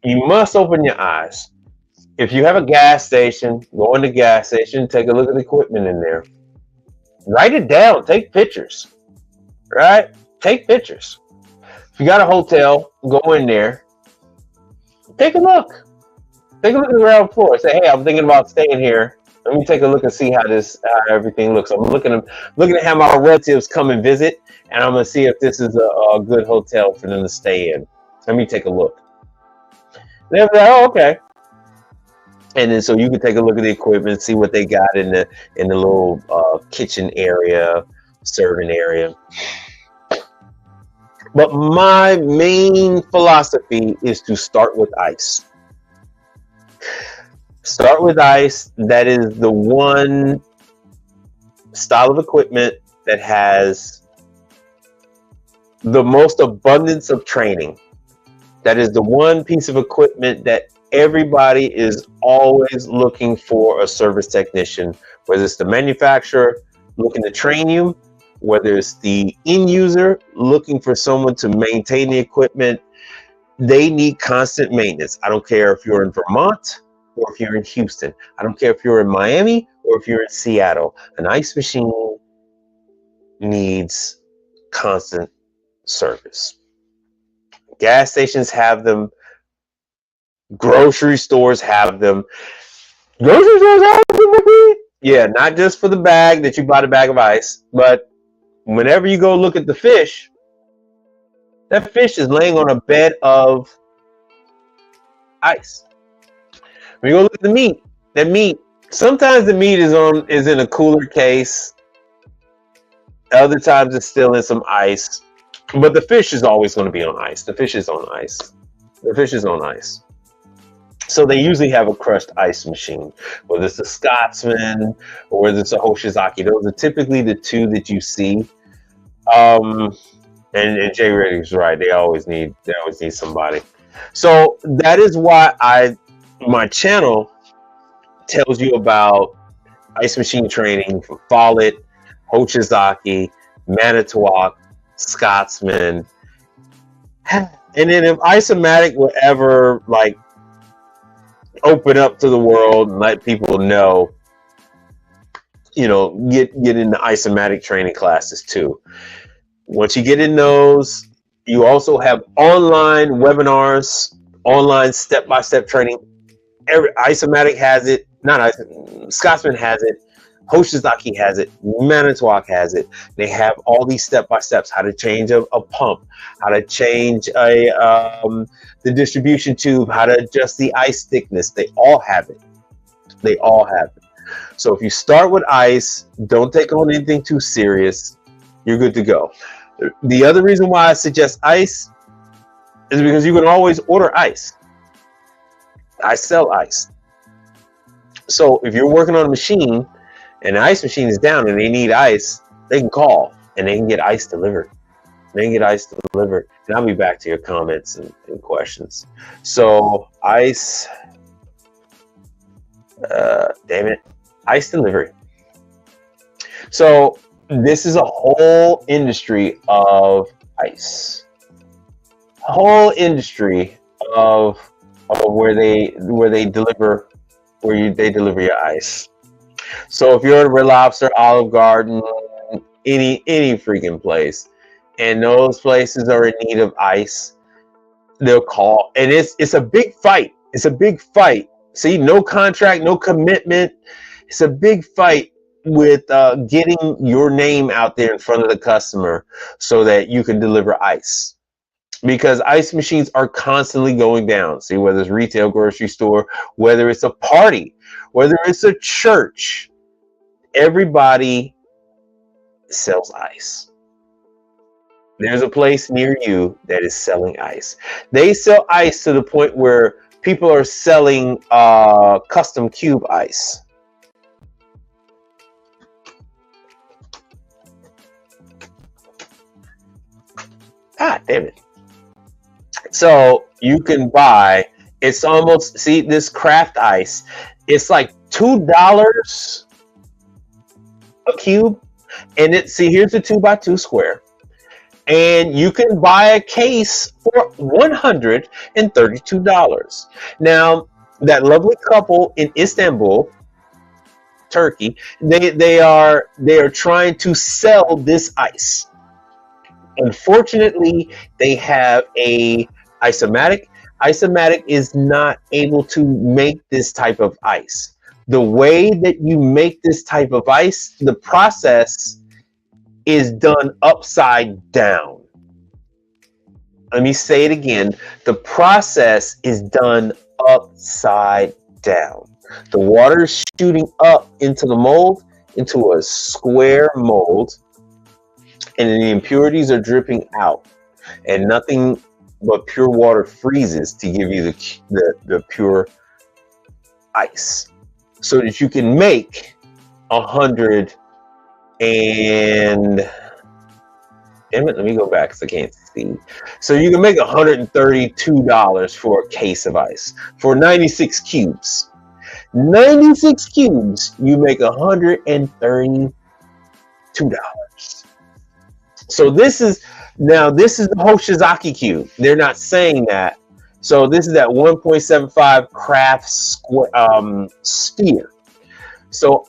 you must open your eyes. If you have a gas station, go in the gas station, take a look at the equipment in there. Write it down. Take pictures. Right? Take pictures. If you got a hotel, go in there. Take a look. Take a look at the ground floor. Say, hey, I'm thinking about staying here. Let me take a look and see how everything looks. I'm looking at how my relatives come and visit, and I'm gonna see if this is a good hotel for them to stay in. Let me take a look. They're like, oh, okay. And then so you can take a look at the equipment, see what they got in the little kitchen area, serving area. But my main philosophy is to start with ice. Start with ice. That is the one style of equipment that has the most abundance of training. That is the one piece of equipment that everybody is always looking for a service technician, whether it's the manufacturer looking to train you, whether it's the end user looking for someone to maintain the equipment. They need constant maintenance. I don't care if you're in Vermont or if you're in Houston. I don't care if you're in Miami or if you're in Seattle. An ice machine needs constant service. Gas stations have them. Grocery stores have them. Grocery stores have it. Yeah, not just for the bag that you buy the bag of ice, but whenever you go look at the fish, that fish is laying on a bed of ice. When you go look at the meat, that meat, sometimes the meat is in a cooler case. Other times it's still in some ice. But the fish is always going to be on ice. The fish is on ice. The fish is on ice. So they usually have a crushed ice machine, whether it's a Scotsman or whether it's a Hoshizaki. Those are typically the two that you see. And Jay Reddick's right. They always need somebody. So that is why my channel tells you about ice machine training from Follett, Hoshizaki, Manitowoc, Scotsman. And then if Isomatic will ever like open up to the world and let people know, get into Isomatic training classes too. Once you get in those, you also have online webinars, online step-by-step training. Isomatic has it, Scotsman has it, Hoshizaki has it, Manitowoc has it. They have all these step-by-steps, how to change a pump, how to change the distribution tube, how to adjust the ice thickness. They all have it. They all have it. So if you start with ice, don't take on anything too serious. You're good to go. The other reason why I suggest ice is because you can always order ice. I sell ice. So if you're working on a machine and the ice machine is down and they need ice, they can call and they can get ice delivered. And I'll be back to your comments and questions. So ice, ice delivery. So this is a whole industry of ice. A whole industry of where they deliver your ice. So if you're at Red Lobster, Olive Garden, any freaking place, and those places are in need of ice, they'll call, and it's a big fight. It's a big fight. See, no contract, no commitment. It's a big fight with getting your name out there in front of the customer so that you can deliver ice. Because ice machines are constantly going down. See, whether it's retail, grocery store, whether it's a party, whether it's a church, everybody sells ice. There's a place near you that is selling ice. They sell ice to the point where people are selling custom cube ice. Ah, damn it. So you can buy, it's almost, see this craft ice, it's like $2 a cube. And here's the 2x2 square. And you can buy a case for $132. Now, that lovely couple in Istanbul, Turkey, they are trying to sell this ice. Unfortunately, they have a Isomatic. Isomatic is not able to make this type of ice. The way that you make this type of ice, the process is done upside down. Let me say it again. The process is done upside down. The water is shooting up into the mold, into a square mold, and the impurities are dripping out, and nothing but pure water freezes to give you the pure ice, so that you can make 100 and damn it, let me go back because I can't see. So you can make $132 for a case of ice for 96 cubes. 96 cubes, you make $132. So this is the Hoshizaki cube. They're not saying that. So this is that 1.75 craft sphere. So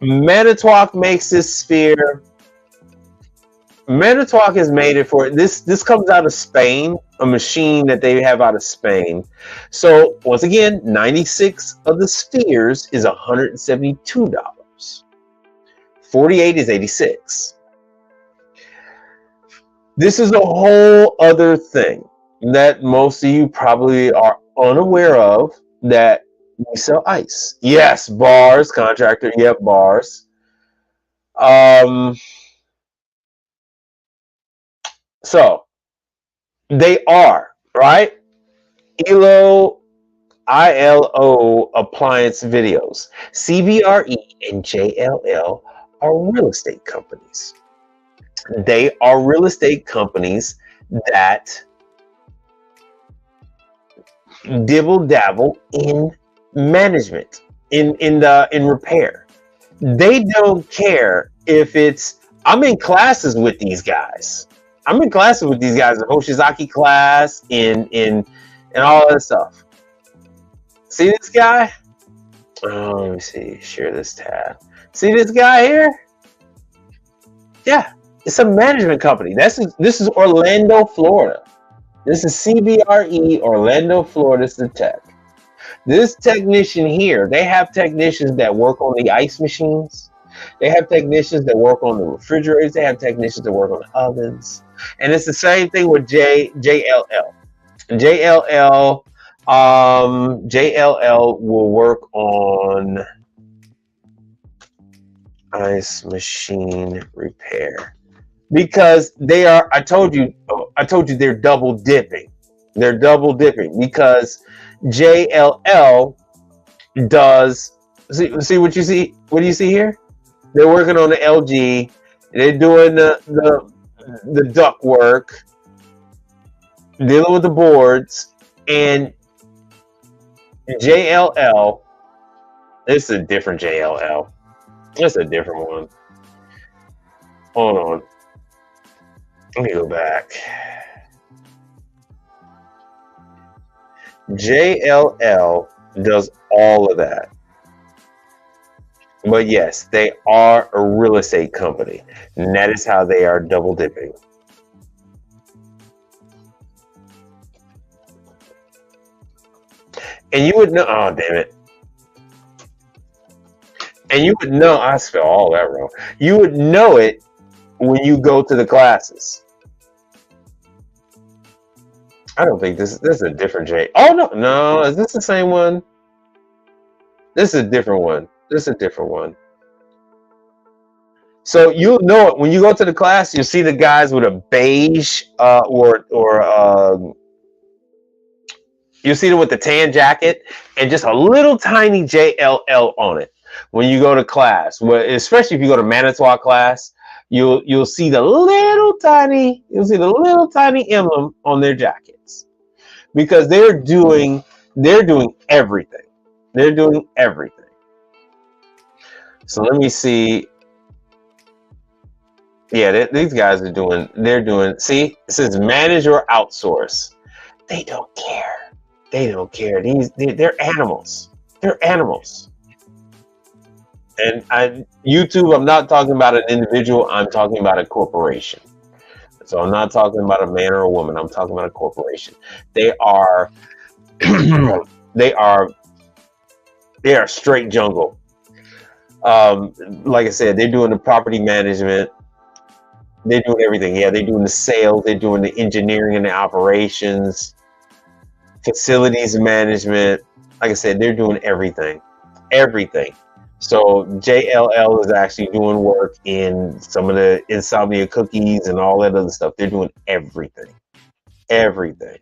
Manitowoc makes this sphere. Manitowoc has made it for this. This comes out of Spain, a machine that they have out of Spain. So once again, 96 of the spheres is $172. 48 is 86. This is a whole other thing that most of you probably are unaware of, that we sell ice. Yes, bars, contractor, yep, bars. So they are, right? ILO appliance videos. CBRE and JLL are real estate companies. They are real estate companies that dibble dabble in management, in repair. They don't care if it's, I'm in classes with these guys. I'm in classes with these guys, in Hoshizaki class, in all that stuff. See this guy? Oh, let me see. Share this tab. See this guy here? Yeah, it's a management company. This is Orlando, Florida. This is CBRE, Orlando, Florida. This is the tech. This technician here, they have technicians that work on the ice machines. They have technicians that work on the refrigerators. They have technicians that work on the ovens. And it's the same thing with JLL. JLL will work on ice machine repair because they are. I told you they're double dipping. They're double dipping because JLL does. See what you see. What do you see here? They're working on the LG. They're doing the duct work, dealing with the boards, and JLL. This is a different JLL. It's a different one. Hold on. Let me go back. JLL does all of that. But yes, they are a real estate company. And that is how they are double dipping. And you would know, oh, damn it. And you would know, I spell all that wrong. You would know it when you go to the classes. I don't think this is a different J. Oh, no, is this the same one? This is a different one. This is a different one. So you'll know it when you go to the class. You'll see the guys with a beige you'll see them with the tan jacket and just a little tiny JLL on it. When you go to class, especially if you go to Manitowoc class, you'll see the little tiny emblem on their jackets because they're doing everything. They're doing everything. So let me see. Yeah, these guys are doing. See, it says manage or outsource. They don't care. They don't care. They're animals. They're animals. And YouTube, I'm not talking about an individual. I'm talking about a corporation. So I'm not talking about a man or a woman. I'm talking about a corporation. They are straight jungle. Like I said, they're doing the property management. They're doing everything. Yeah, they're doing the sales. They're doing the engineering and the operations, facilities management. Like I said, they're doing everything. Everything. So JLL is actually doing work in some of the insomnia cookies and all that other stuff. They're doing everything. Everything.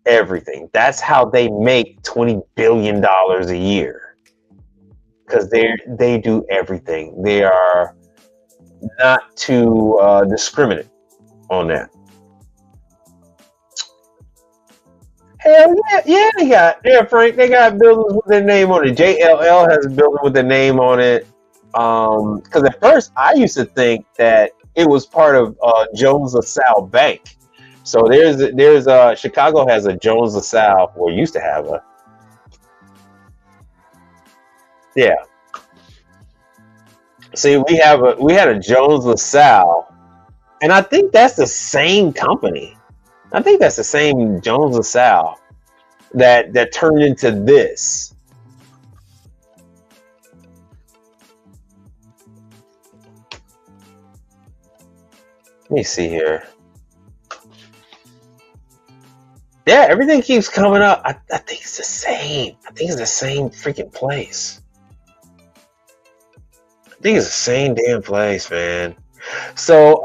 Everything. That's how they make $20 billion a year. Because they do everything. They are not too discriminate on that. Hell yeah, Frank. They got buildings with their name on it. JLL has a building with their name on it. Because at first I used to think that it was part of Jones LaSalle Bank. So there's Chicago has a Jones LaSalle, or used to have a. Yeah. See, we had a Jones LaSalle, and I think that's the same company. I think that's the same Jones LaSalle that turned into this. Let me see here. Yeah, everything keeps coming up. I think it's the same. I think it's the same freaking place. I think it's the same damn place, man. So,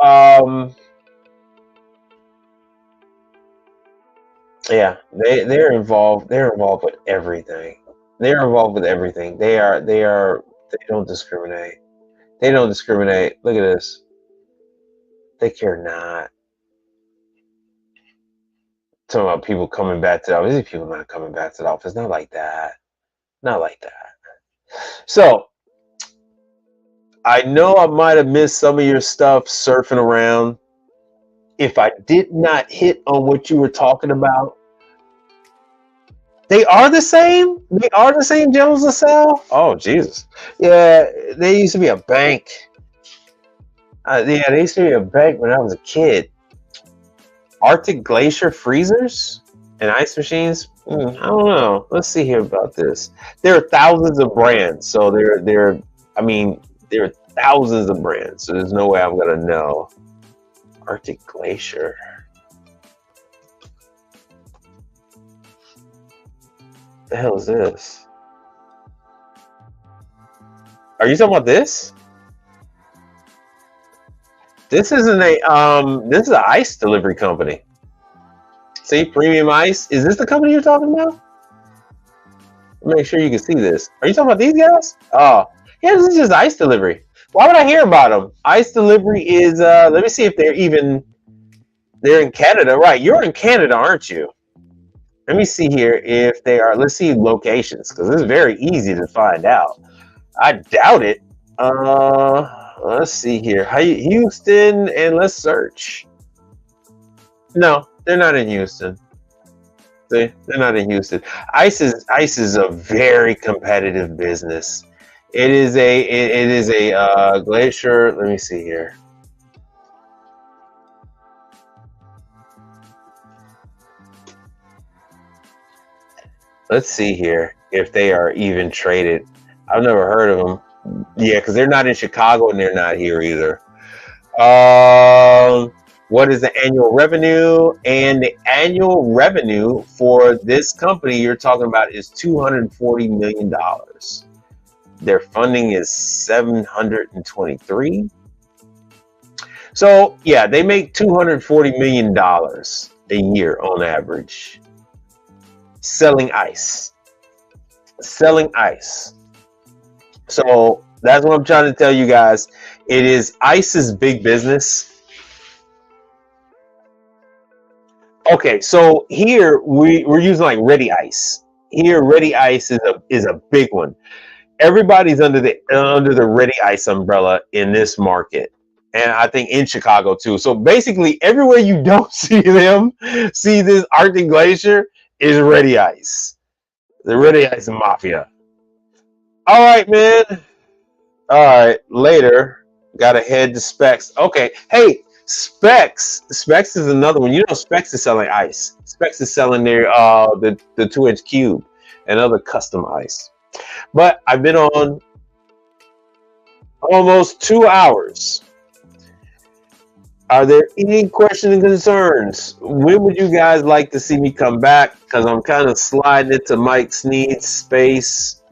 yeah, they're involved. They're involved with everything. They're involved with everything. They don't discriminate. They don't discriminate. Look at this. They care not. Talking about people coming back to the office. These people not coming back to the office. Not like that. Not like that. So I know I might have missed some of your stuff surfing around. If I did not hit on what you were talking about, they are the same. They are the same Jones LaSalle. Oh Jesus! Yeah, they used to be a bank. Yeah, they used to be a bank when I was a kid. Arctic Glacier freezers and ice machines. I don't know. Let's see here about this. There are thousands of brands, so there. I mean, there are thousands of brands, so there's no way I'm gonna know. Arctic Glacier. The hell is this? Are you talking about this? This isn't this is an ice delivery company. See, Premium Ice. Is this the company you're talking about? Make sure you can see this. Are you talking about these guys? Oh, yeah, this is just ice delivery. Why would I hear about them? Ice delivery is let me see if they're in Canada. Right, you're in Canada, aren't you? Let me see here if they are. Let's see locations, because this is very easy to find out. I doubt it. Let's see here. Houston, and let's search. No, they're not in Houston. They're not in Houston. Ice is a very competitive business. It is a glacier. Let me see here. Let's see here if they are even traded. I've never heard of them. Yeah, because they're not in Chicago and they're not here either. What is the annual revenue? And the annual revenue for this company you're talking about is $240 million. Their funding is 723. So yeah, they make $240 million a year on average. Selling ice. So that's what I'm trying to tell you guys. Ice is big business. Okay, so here we're using like Ready Ice. Here, Ready Ice is a big one. Everybody's under the Ready Ice umbrella in this market, and I think in Chicago too. So basically, everywhere you don't see this Arctic Glacier is Ready Ice. The Ready Ice Mafia. All right, man. All right, later. Gotta head to Specs. Okay, hey, Specs. Specs is another one. You know, Specs is selling ice. Specs is selling their the 2-inch cube and other custom ice. But I've been on almost 2 hours. Are there any questions and concerns? When would you guys like to see me come back? Because I'm kind of sliding it to Mike Sneed's space.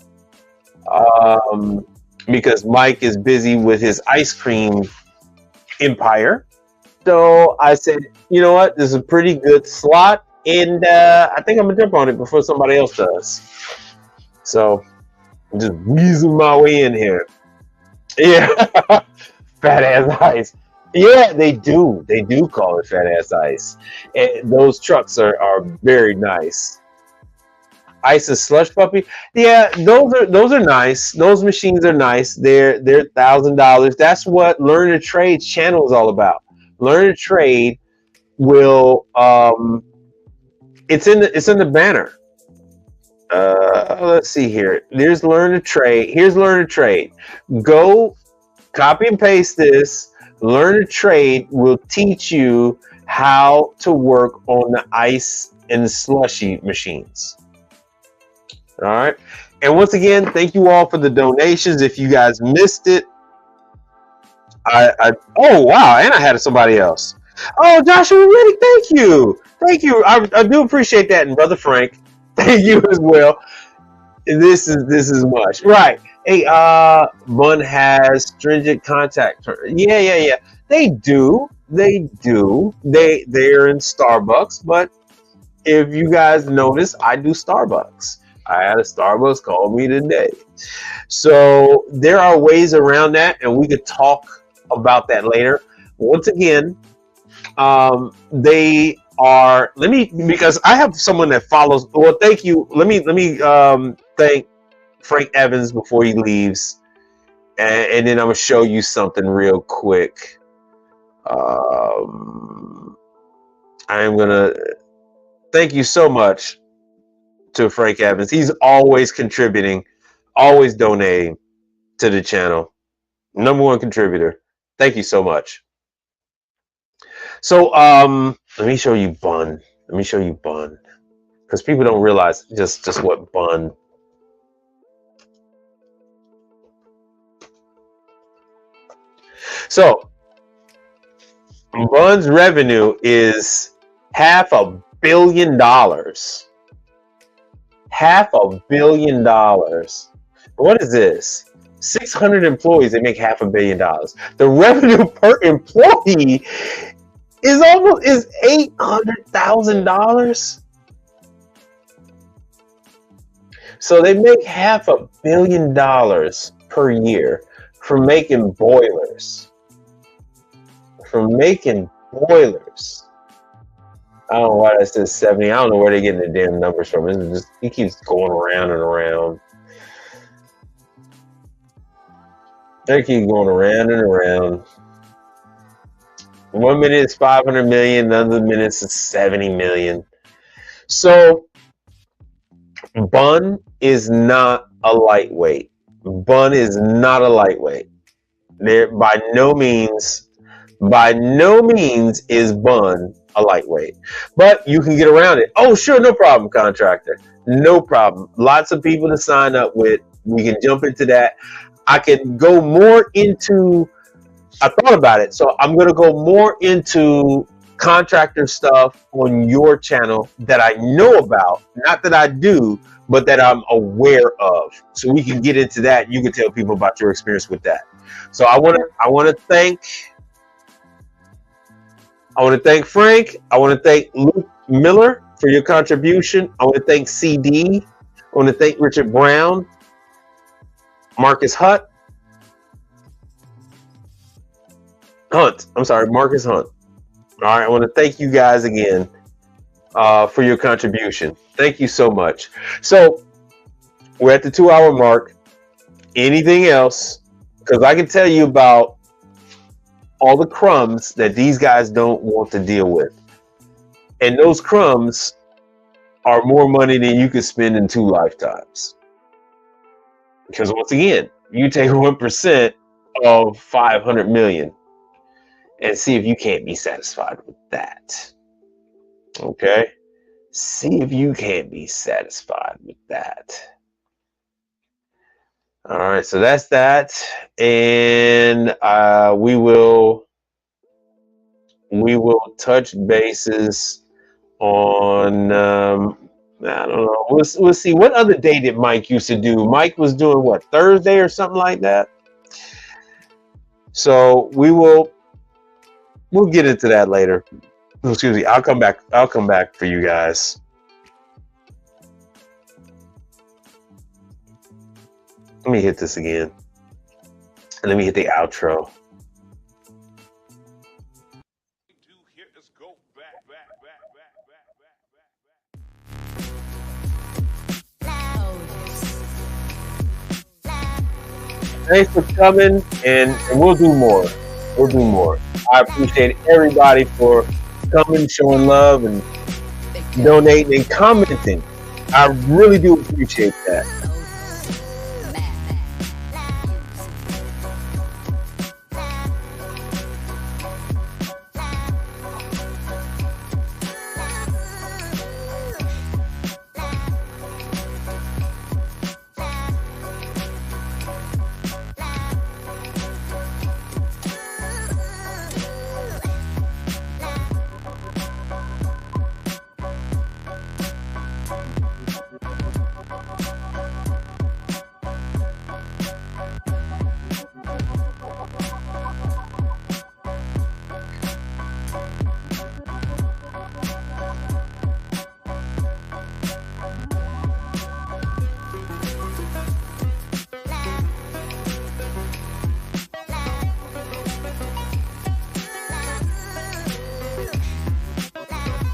Because Mike is busy with his ice cream empire. So I said, you know what? This is a pretty good slot. And I think I'm going to jump on it before somebody else does. So I'm just weaseling my way in here. Yeah. Fat ass ice. Yeah, they do. They do call it fat ass ice. And those trucks are very nice. Ice and slush puppy. Yeah, those are nice. Those machines are nice. They're $1,000. That's what Learn to Trade channel is all about. Learn to Trade will it's in the banner. Let's see here. There's Learn to Trade. Here's Learn to Trade. Go Copy and paste this. Learn a trade. Will teach you how to work on the ice and slushy machines. All right. And once again, thank you all for the donations. If you guys missed it, oh wow, and I had somebody else. Oh, Joshua Riddick, thank you. I do appreciate that, and Brother Frank, thank you as well. This is much right. Hey, Bun has stringent contact terms. Yeah. They do. They're in Starbucks, but if you guys notice, I do Starbucks. I had a Starbucks call me today. So there are ways around that, and we could talk about that later. Once again, they are. Because I have someone that follows. Well, thank you. Let me thank Frank Evans before he leaves, and then I'm gonna show you something real quick. I am gonna thank you so much to Frank Evans. He's always contributing, always donating to the channel. #1 contributor. Thank you so much. So let me show you Bun. Because people don't realize just what Bun. So Bun's revenue is $500 million. $500 million. What is this? 600 employees, they make $500 million. The revenue per employee is $800,000. So they make $500 million per year for making boilers. I don't know why that says 70. I don't know where they're getting the damn numbers from. It keeps going around and around. They keep going around and around. 1 minute is 500 million, another minute is 70 million. So Bun is not a lightweight. There by no means is Bun a lightweight. But you can get around it. Oh, sure, no problem, contractor. No problem. Lots of people to sign up with. We can jump into that. I could go more into, I thought about it, so I'm going to go more into contractor stuff on your channel that I know about, not that I do, but that I'm aware of. So we can get into that. You can tell people about your experience with that. So I want to thank Frank. I want to thank Luke Miller for your contribution. I want to thank CD. I want to thank Richard Brown. Marcus Hunt. Marcus Hunt. All right, I want to thank you guys again for your contribution. Thank you so much. So we're at the 2-hour mark. Anything else? Because I can tell you about all the crumbs that these guys don't want to deal with. And those crumbs are more money than you could spend in 2 lifetimes. Because once again, you take 1% of 500 million and see if you can't be satisfied with that. Okay? See if you can't be satisfied with that. All right, so that's that. And we will touch bases on I don't know. We'll see. What other day did Mike used to do? Mike was doing what, Thursday or something like that? So we'll get into that later. Excuse me. I'll come back for you guys. Let me hit this again. And let me hit the outro. Thanks for coming, and we'll do more. I appreciate everybody for coming, showing love, and donating and commenting. I really do appreciate that.